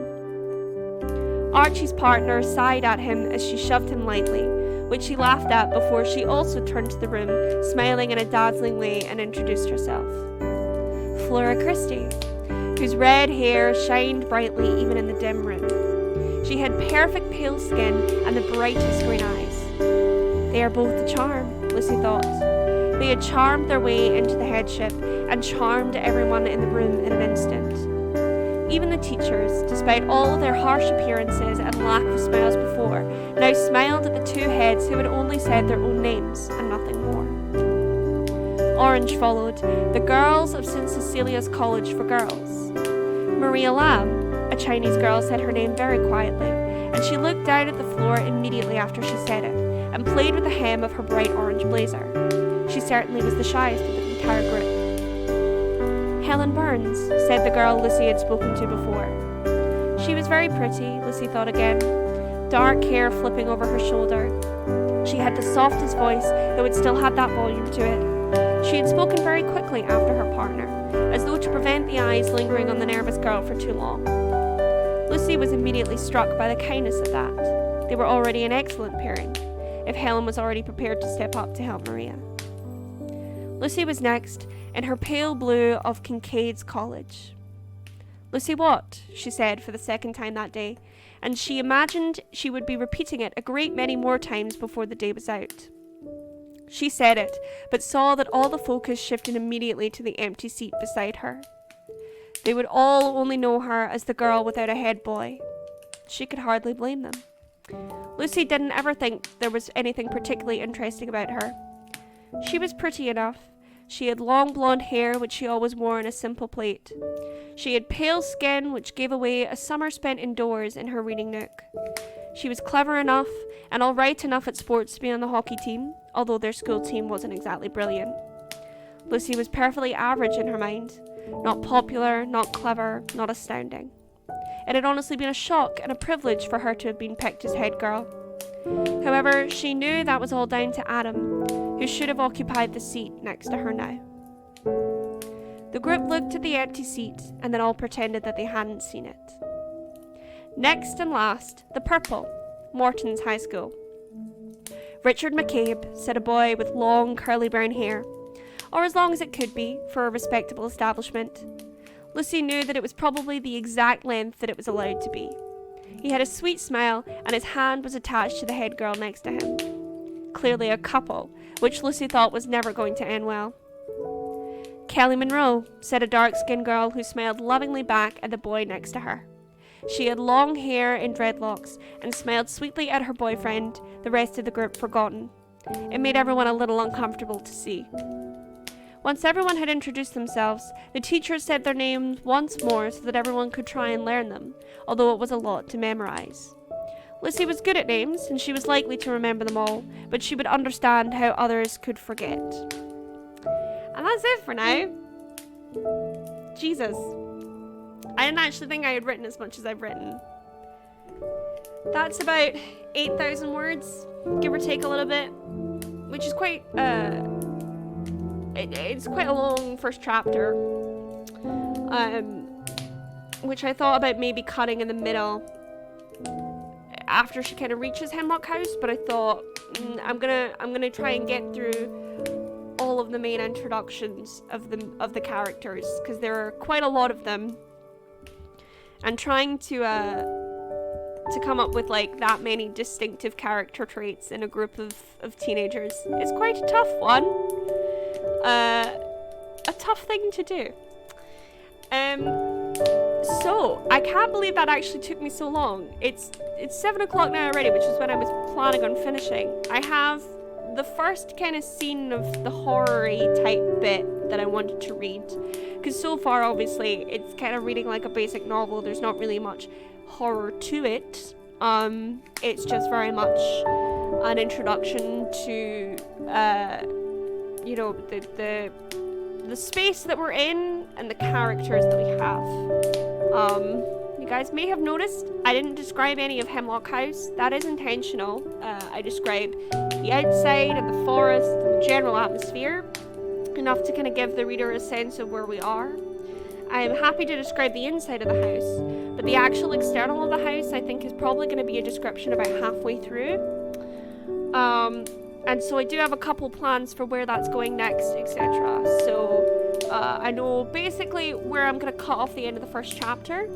Speaker 1: Archie's partner sighed at him as she shoved him lightly, which he laughed at before she also turned to the room, smiling in a dazzling way, and introduced herself. Flora Christie, whose red hair shined brightly even in the dim room. She had perfect pale skin and the brightest green eyes. They are both a charm, Lucy thought. They had charmed their way into the headship and charmed everyone in the room in an instant. Even the teachers, despite all their harsh appearances and lack of smiles before, now smiled at the two heads who had only said their own names and nothing more. Orange followed, the girls of St. Cecilia's College for Girls. Maria Lamb, a Chinese girl, said her name very quietly, and she looked down at the floor immediately after she said it, and played with the hem of her bright orange blazer. She certainly was the shyest of the entire group. Helen Burns, said the girl Lucy had spoken to before. She was very pretty, Lucy thought again, dark hair flipping over her shoulder. She had the softest voice, though it still had that volume to it. She had spoken very quickly after her partner, as though to prevent the eyes lingering on the nervous girl for too long. Lucy was immediately struck by the kindness of that. They were already an excellent pairing, if Helen was already prepared to step up to help Maria. Lucy was next, in her pale blue of Kincaid's College. Lucy what? She said for the second time that day, and she imagined she would be repeating it a great many more times before the day was out. She said it, but saw that all the focus shifted immediately to the empty seat beside her. They would all only know her as the girl without a head boy. She could hardly blame them. Lucy didn't ever think there was anything particularly interesting about her. She was pretty enough. She had long blonde hair, which she always wore in a simple plait. She had pale skin, which gave away a summer spent indoors in her reading nook. She was clever enough and all right enough at sports to be on the hockey team, although their school team wasn't exactly brilliant. Lucy was perfectly average in her mind. Not popular, not clever, not astounding. It had honestly been a shock and a privilege for her to have been picked as head girl. However, she knew that was all down to Adam, who should have occupied the seat next to her now. The group looked at the empty seat and then all pretended that they hadn't seen it. Next and last, the purple, Morton's High School. Richard McCabe, said a boy with long curly brown hair, or as long as it could be for a respectable establishment. Lucy knew that it was probably the exact length that it was allowed to be. He had a sweet smile, and his hand was attached to the head girl next to him. Clearly a couple, which Lucy thought was never going to end well. Kelly Monroe, said a dark-skinned girl who smiled lovingly back at the boy next to her. She had long hair in dreadlocks, and smiled sweetly at her boyfriend, the rest of the group forgotten. It made everyone a little uncomfortable to see. Once everyone had introduced themselves, the teachers said their names once more so that everyone could try and learn them, although it was a lot to memorize. Lucy was good at names, and she was likely to remember them all, but she would understand how others could forget. And that's it for now. Jesus. I didn't actually think I had written as much as I've written. That's about 8,000 words, give or take a little bit, which is quite, it's quite a long first chapter, which I thought about maybe cutting in the middle after she kind of reaches Hemlock House, but I thought I'm gonna try and get through all of the main introductions of the characters, because there are quite a lot of them, and trying to come up with like that many distinctive character traits in a group of teenagers is quite a tough one. A tough thing to do. So I can't believe that actually took me so long. It's 7 o'clock now already, which is when I was planning on finishing. I have the first kind of scene of the horror-y type bit that I wanted to read, because so far obviously it's kind of reading like a basic novel. There's not really much horror to it. It's just very much an introduction to you know, the space that we're in and the characters that we have. You guys may have noticed I didn't describe any of Hemlock House. That is intentional. I described the outside and the forest and the general atmosphere, enough to kind of give the reader a sense of where we are. I'm happy to describe the inside of the house, but the actual external of the house I think is probably going to be a description about halfway through. And so I do have a couple plans for where that's going next, etc. So I know basically where I'm going to cut off the end of the first chapter.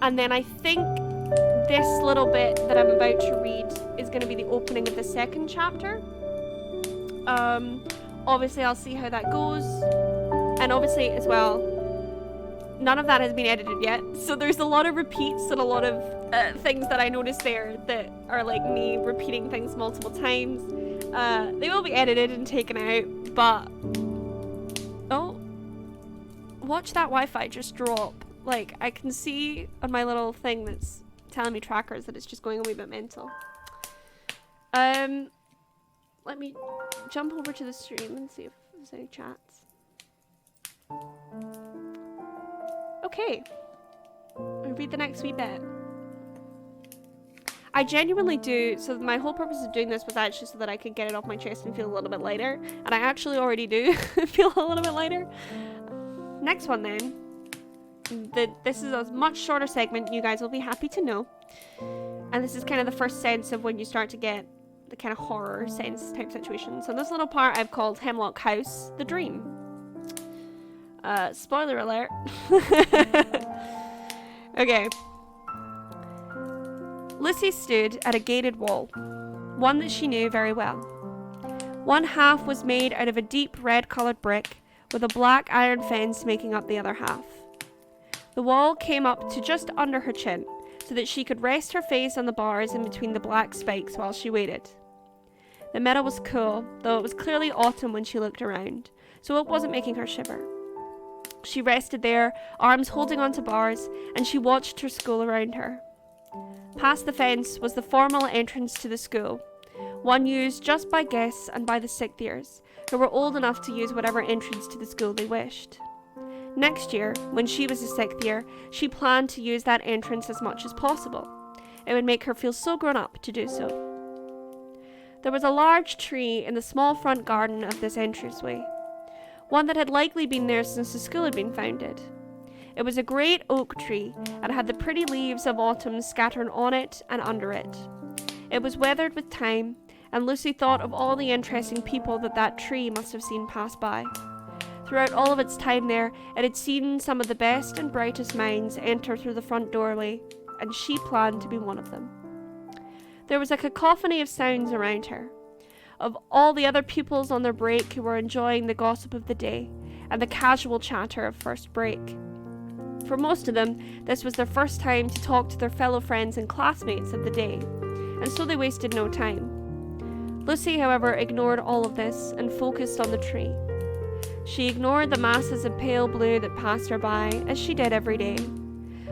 Speaker 1: And then I think this little bit that I'm about to read is going to be the opening of the second chapter. Obviously I'll see how that goes. And obviously as well, none of that has been edited yet. So there's a lot of repeats and a lot of things that I noticed there that are like me repeating things multiple times. They will be edited and taken out, but... Oh. Watch that Wi-Fi just drop. Like, I can see on my little thing that's telling me trackers that it's just going a wee bit mental. Let me jump over to the stream and see if there's any chats. Okay. I'll read the next wee bit. I genuinely do, so my whole purpose of doing this was actually so that I could get it off my chest and feel a little bit lighter. And I actually already do feel a little bit lighter. Next one then. This is a much shorter segment, you guys will be happy to know. And this is kind of the first sense of when you start to get the kind of horror sense type situation. So this little part I've called Hemlock House, the Dream. Spoiler alert. Okay. Lucy stood at a gated wall, one that she knew very well. One half was made out of a deep red-coloured brick, with a black iron fence making up the other half. The wall came up to just under her chin, so that she could rest her face on the bars in between the black spikes while she waited. The meadow was cool, though it was clearly autumn when she looked around, so it wasn't making her shiver. She rested there, arms holding onto bars, and she watched her school around her. Past the fence was the formal entrance to the school, one used just by guests and by the sixth years, who were old enough to use whatever entrance to the school they wished. Next year, when she was a sixth year, she planned to use that entrance as much as possible. It would make her feel so grown up to do so. There was a large tree in the small front garden of this entranceway, one that had likely been there since the school had been founded. It was a great oak tree and had the pretty leaves of autumn scattered on it and under it. It was weathered with time, and Lucy thought of all the interesting people that tree must have seen pass by. Throughout all of its time there, it had seen some of the best and brightest minds enter through the front doorway, and she planned to be one of them. There was a cacophony of sounds around her, of all the other pupils on their break who were enjoying the gossip of the day, and the casual chatter of first break. For most of them, this was their first time to talk to their fellow friends and classmates of the day, and so they wasted no time. Lucy, however, ignored all of this and focused on the tree. She ignored the masses of pale blue that passed her by, as she did every day.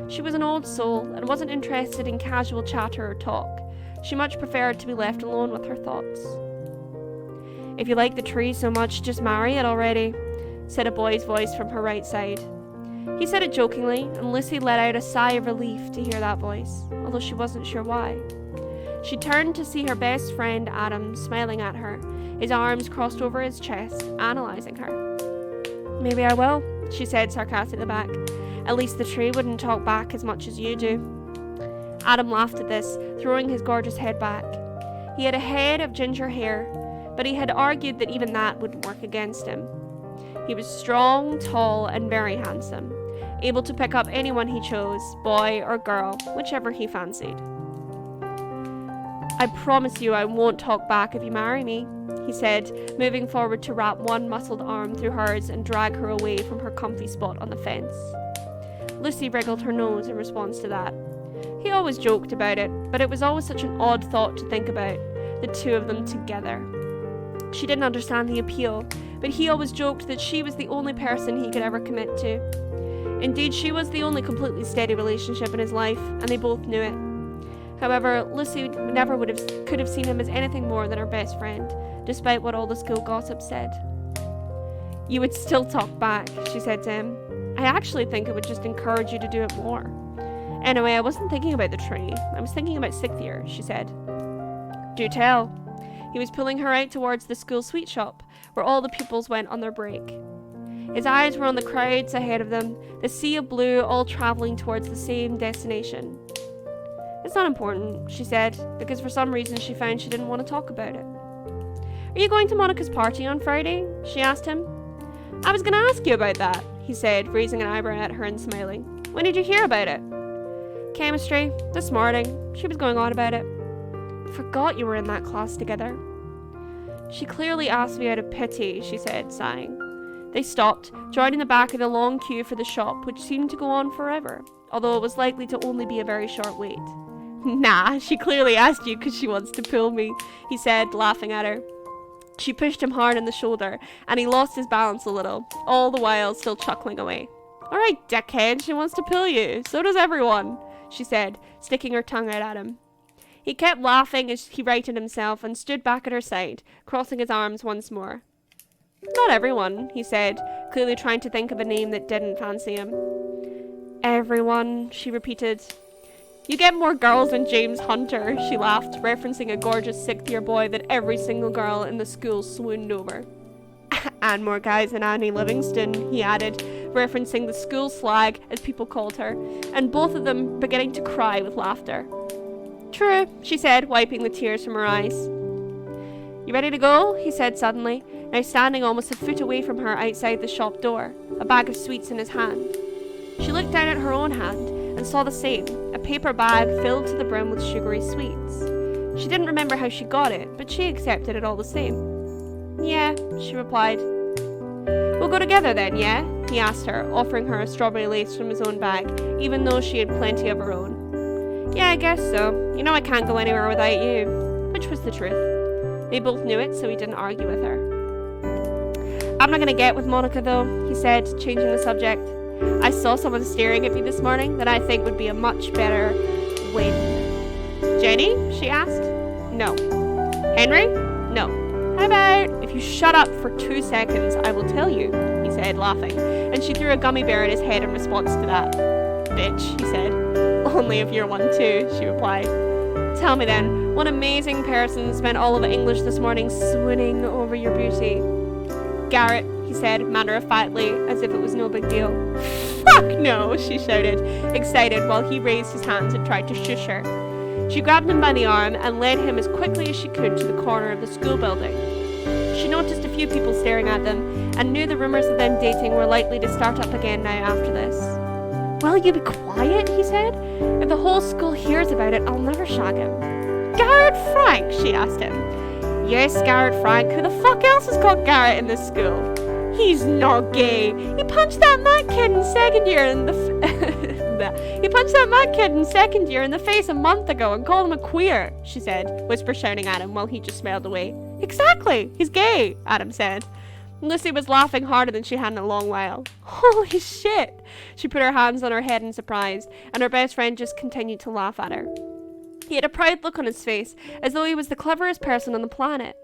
Speaker 1: She was an old soul and wasn't interested in casual chatter or talk. She much preferred to be left alone with her thoughts. "If you like the tree so much, just marry it already," said a boy's voice from her right side. He said it jokingly, and Lucy let out a sigh of relief to hear that voice, although she wasn't sure why. She turned to see her best friend Adam smiling at her, his arms crossed over his chest, analysing her. "Maybe I will," she said sarcastically back. "At least the tree wouldn't talk back as much as you do." Adam laughed at this, throwing his gorgeous head back. He had a head of ginger hair, but he had argued that even that wouldn't work against him. He was strong, tall, and very handsome, able to pick up anyone he chose, boy or girl, whichever he fancied. "I promise you I won't talk back if you marry me," he said, moving forward to wrap one muscled arm through hers and drag her away from her comfy spot on the fence. Lucy wriggled her nose in response to that. He always joked about it, but it was always such an odd thought to think about, the two of them together. She didn't understand the appeal, but he always joked that she was the only person he could ever commit to. Indeed, she was the only completely steady relationship in his life, and they both knew it. However, Lucy never could have seen him as anything more than her best friend, despite what all the school gossip said. "You would still talk back," she said to him. "I actually think it would just encourage you to do it more." Anyway, I wasn't thinking about the tree. I was thinking about 6th year, she said. Do tell. He was pulling her out towards the school sweet shop, where all the pupils went on their break. His eyes were on the crowds ahead of them, the sea of blue, all travelling towards the same destination. It's not important, she said, because for some reason she found she didn't want to talk about it. Are you going to Monica's party on Friday? She asked him. I was going to ask you about that, he said, raising an eyebrow at her and smiling. When did you hear about it? Chemistry, this morning. She was going on about it. Forgot you were in that class together. She clearly asked me out of pity, she said, sighing. They stopped, joining the back of the long queue for the shop, which seemed to go on forever, although it was likely to only be a very short wait. Nah, she clearly asked you because she wants to pull me, he said, laughing at her. She pushed him hard in the shoulder, and he lost his balance a little, all the while still chuckling away. Alright, dickhead, she wants to pull you. So does everyone, she said, sticking her tongue out at him. He kept laughing as he righted himself and stood back at her side, crossing his arms once more. Not everyone, he said, clearly trying to think of a name that didn't fancy him. Everyone, she repeated. You get more girls than James Hunter, she laughed, referencing a gorgeous 6th year boy that every single girl in the school swooned over. And more guys than Annie Livingston, he added, referencing the school slag, as people called her, and both of them beginning to cry with laughter. True, she said, wiping the tears from her eyes. You ready to go? He said suddenly, now standing almost a foot away from her outside the shop door, a bag of sweets in his hand. She looked down at her own hand and saw the same, a paper bag filled to the brim with sugary sweets. She didn't remember how she got it, but she accepted it all the same. Yeah, she replied. We'll go together then, yeah? He asked her, offering her a strawberry lace from his own bag, even though she had plenty of her own. Yeah, I guess so. You know I can't go anywhere without you. Which was the truth. They both knew it, so he didn't argue with her. I'm not gonna get with Monica though, he said, changing the subject. I saw someone staring at me this morning that I think would be a much better win. Jenny? She asked. No. Henry? No. How about if you shut up for 2 seconds, I will tell you, he said, laughing, and she threw a gummy bear at his head in response to that. Bitch, he said. Only if you're one too, she replied. Tell me then, what amazing person spent all of English this morning swooning over your beauty? Garrett, he said, matter-of-factly, as if it was no big deal. Fuck no, she shouted, excited, while he raised his hands and tried to shush her. She grabbed him by the arm and led him as quickly as she could to the corner of the school building. She noticed a few people staring at them, and knew the rumours of them dating were likely to start up again now after this. Will you be quiet, he said. If the whole school hears about it, I'll never shag him. Garrett Frank, she asked him. Yes, Garrett Frank. Who the fuck else has got Garrett in this school? He's not gay. He punched that mad kid in second year in the face a month ago and called him a queer, she said, whisper shouting at him while he just smiled away. Exactly, he's gay, Adam said. Lucy was laughing harder than she had in a long while. Holy shit! She put her hands on her head in surprise, and her best friend just continued to laugh at her. He had a proud look on his face, as though he was the cleverest person on the planet,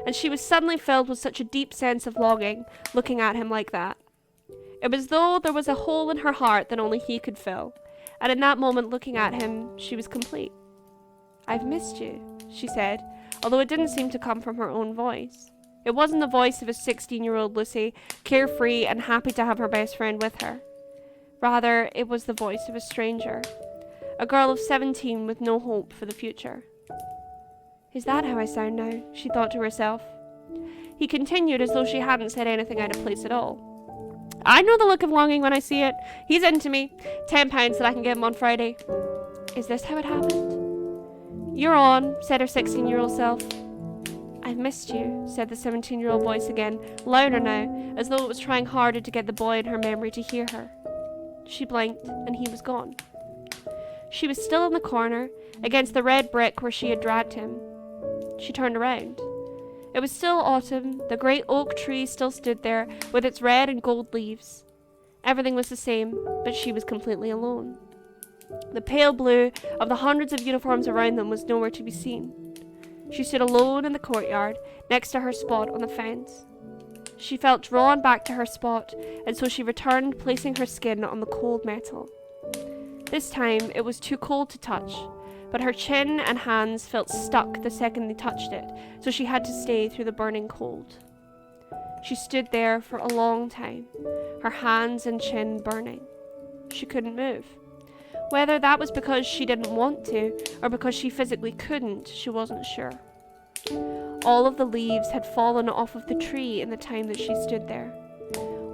Speaker 1: and she was suddenly filled with such a deep sense of longing, looking at him like that. It was as though there was a hole in her heart that only he could fill, and in that moment looking at him, she was complete. I've missed you, she said, although it didn't seem to come from her own voice. It wasn't the voice of a 16-year-old Lucy, carefree and happy to have her best friend with her. Rather, it was the voice of a stranger. A girl of 17 with no hope for the future. Is that how I sound now? She thought to herself. He continued as though she hadn't said anything out of place at all. I know the look of longing when I see it. He's into me. £10 that I can give him on Friday. Is this how it happened? You're on, said her 16-year-old self. I've missed you, said the 17-year-old voice again, louder now, as though it was trying harder to get the boy in her memory to hear her. She blinked, and he was gone. She was still in the corner, against the red brick where she had dragged him. She turned around. It was still autumn. The great oak tree still stood there, with its red and gold leaves. Everything was the same, but she was completely alone. The pale blue of the hundreds of uniforms around them was nowhere to be seen. She stood alone in the courtyard, next to her spot on the fence. She felt drawn back to her spot, and so she returned, placing her skin on the cold metal. This time, it was too cold to touch, but her chin and hands felt stuck the second they touched it, so she had to stay through the burning cold. She stood there for a long time, her hands and chin burning. She couldn't move. Whether that was because she didn't want to, or because she physically couldn't, she wasn't sure. All of the leaves had fallen off of the tree in the time that she stood there.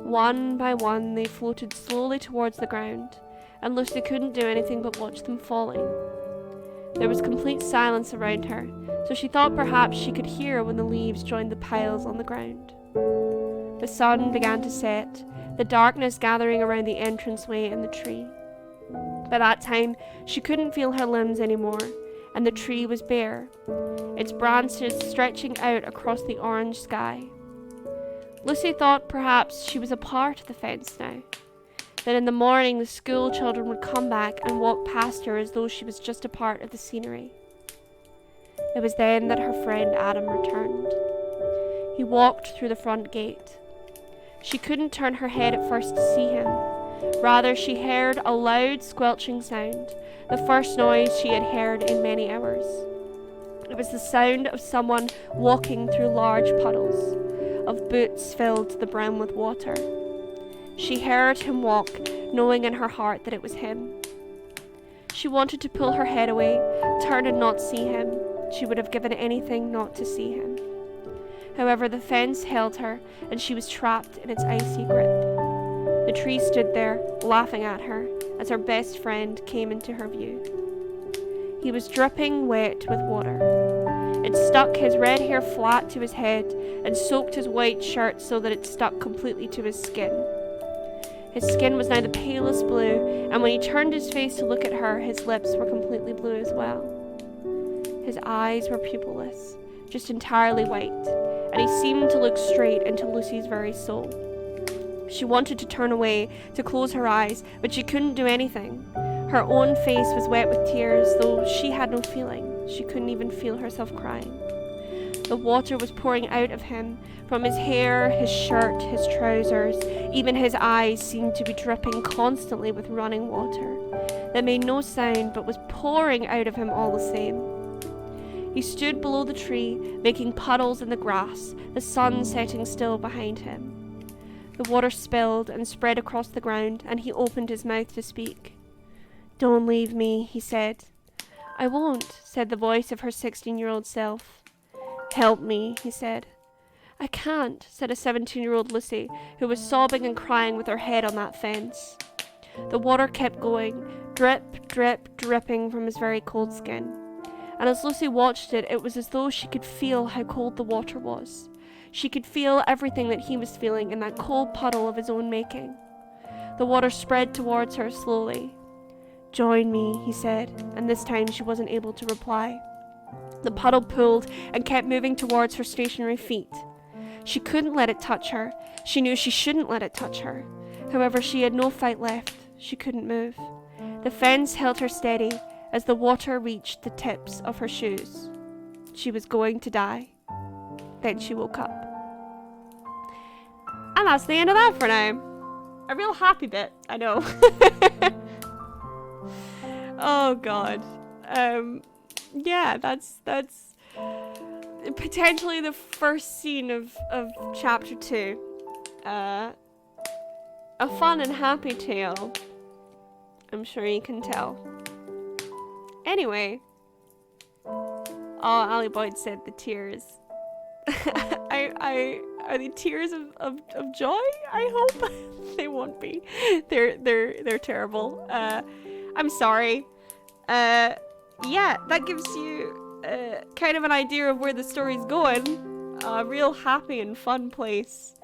Speaker 1: One by one, they floated slowly towards the ground, and Lucy couldn't do anything but watch them falling. There was complete silence around her, so she thought perhaps she could hear when the leaves joined the piles on the ground. The sun began to set, the darkness gathering around the entranceway and the tree. By that time, she couldn't feel her limbs anymore, and the tree was bare, its branches stretching out across the orange sky. Lucy thought perhaps she was a part of the fence now, that in the morning the school children would come back and walk past her as though she was just a part of the scenery. It was then that her friend Adam returned. He walked through the front gate. She couldn't turn her head at first to see him. Rather, she heard a loud squelching sound, the first noise she had heard in many hours. It was the sound of someone walking through large puddles, of boots filled to the brim with water. She heard him walk, knowing in her heart that it was him. She wanted to pull her head away, turn and not see him. She would have given anything not to see him. However, the fence held her, and she was trapped in its icy grip. The tree stood there, laughing at her, as her best friend came into her view. He was dripping wet with water. It stuck his red hair flat to his head, and soaked his white shirt so that it stuck completely to his skin. His skin was now the palest blue, and when he turned his face to look at her, his lips were completely blue as well. His eyes were pupilless, just entirely white, and he seemed to look straight into Lucy's very soul. She wanted to turn away, to close her eyes, but she couldn't do anything. Her own face was wet with tears, though she had no feeling. She couldn't even feel herself crying. The water was pouring out of him, from his hair, his shirt, his trousers. Even his eyes seemed to be dripping constantly with running water that made no sound but was pouring out of him all the same. He stood below the tree, making puddles in the grass, the sun setting still behind him. The water spilled and spread across the ground, and he opened his mouth to speak. "Don't leave me," he said. "I won't," said the voice of her 16-year-old self. "Help me," he said. "I can't," said a 17-year-old Lucy, who was sobbing and crying with her head on that fence. The water kept going, drip, drip, dripping from his very cold skin. And as Lucy watched it, it was as though she could feel how cold the water was. She could feel everything that he was feeling in that cold puddle of his own making. The water spread towards her slowly. "Join me," he said, and this time she wasn't able to reply. The puddle pulled and kept moving towards her stationary feet. She couldn't let it touch her. She knew she shouldn't let it touch her. However, she had no fight left. She couldn't move. The fence held her steady as the water reached the tips of her shoes. She was going to die. Then she woke up. And that's the end of that for now. A real happy bit, I know. Oh god. Yeah, that's potentially the first scene of chapter 2. A fun and happy tale. I'm sure you can tell. Anyway. Oh, Ali Boyd said the tears. Are they tears of joy? I hope they won't be. They're terrible. I'm sorry. Yeah, that gives you kind of an idea of where the story's going. A real happy and fun place.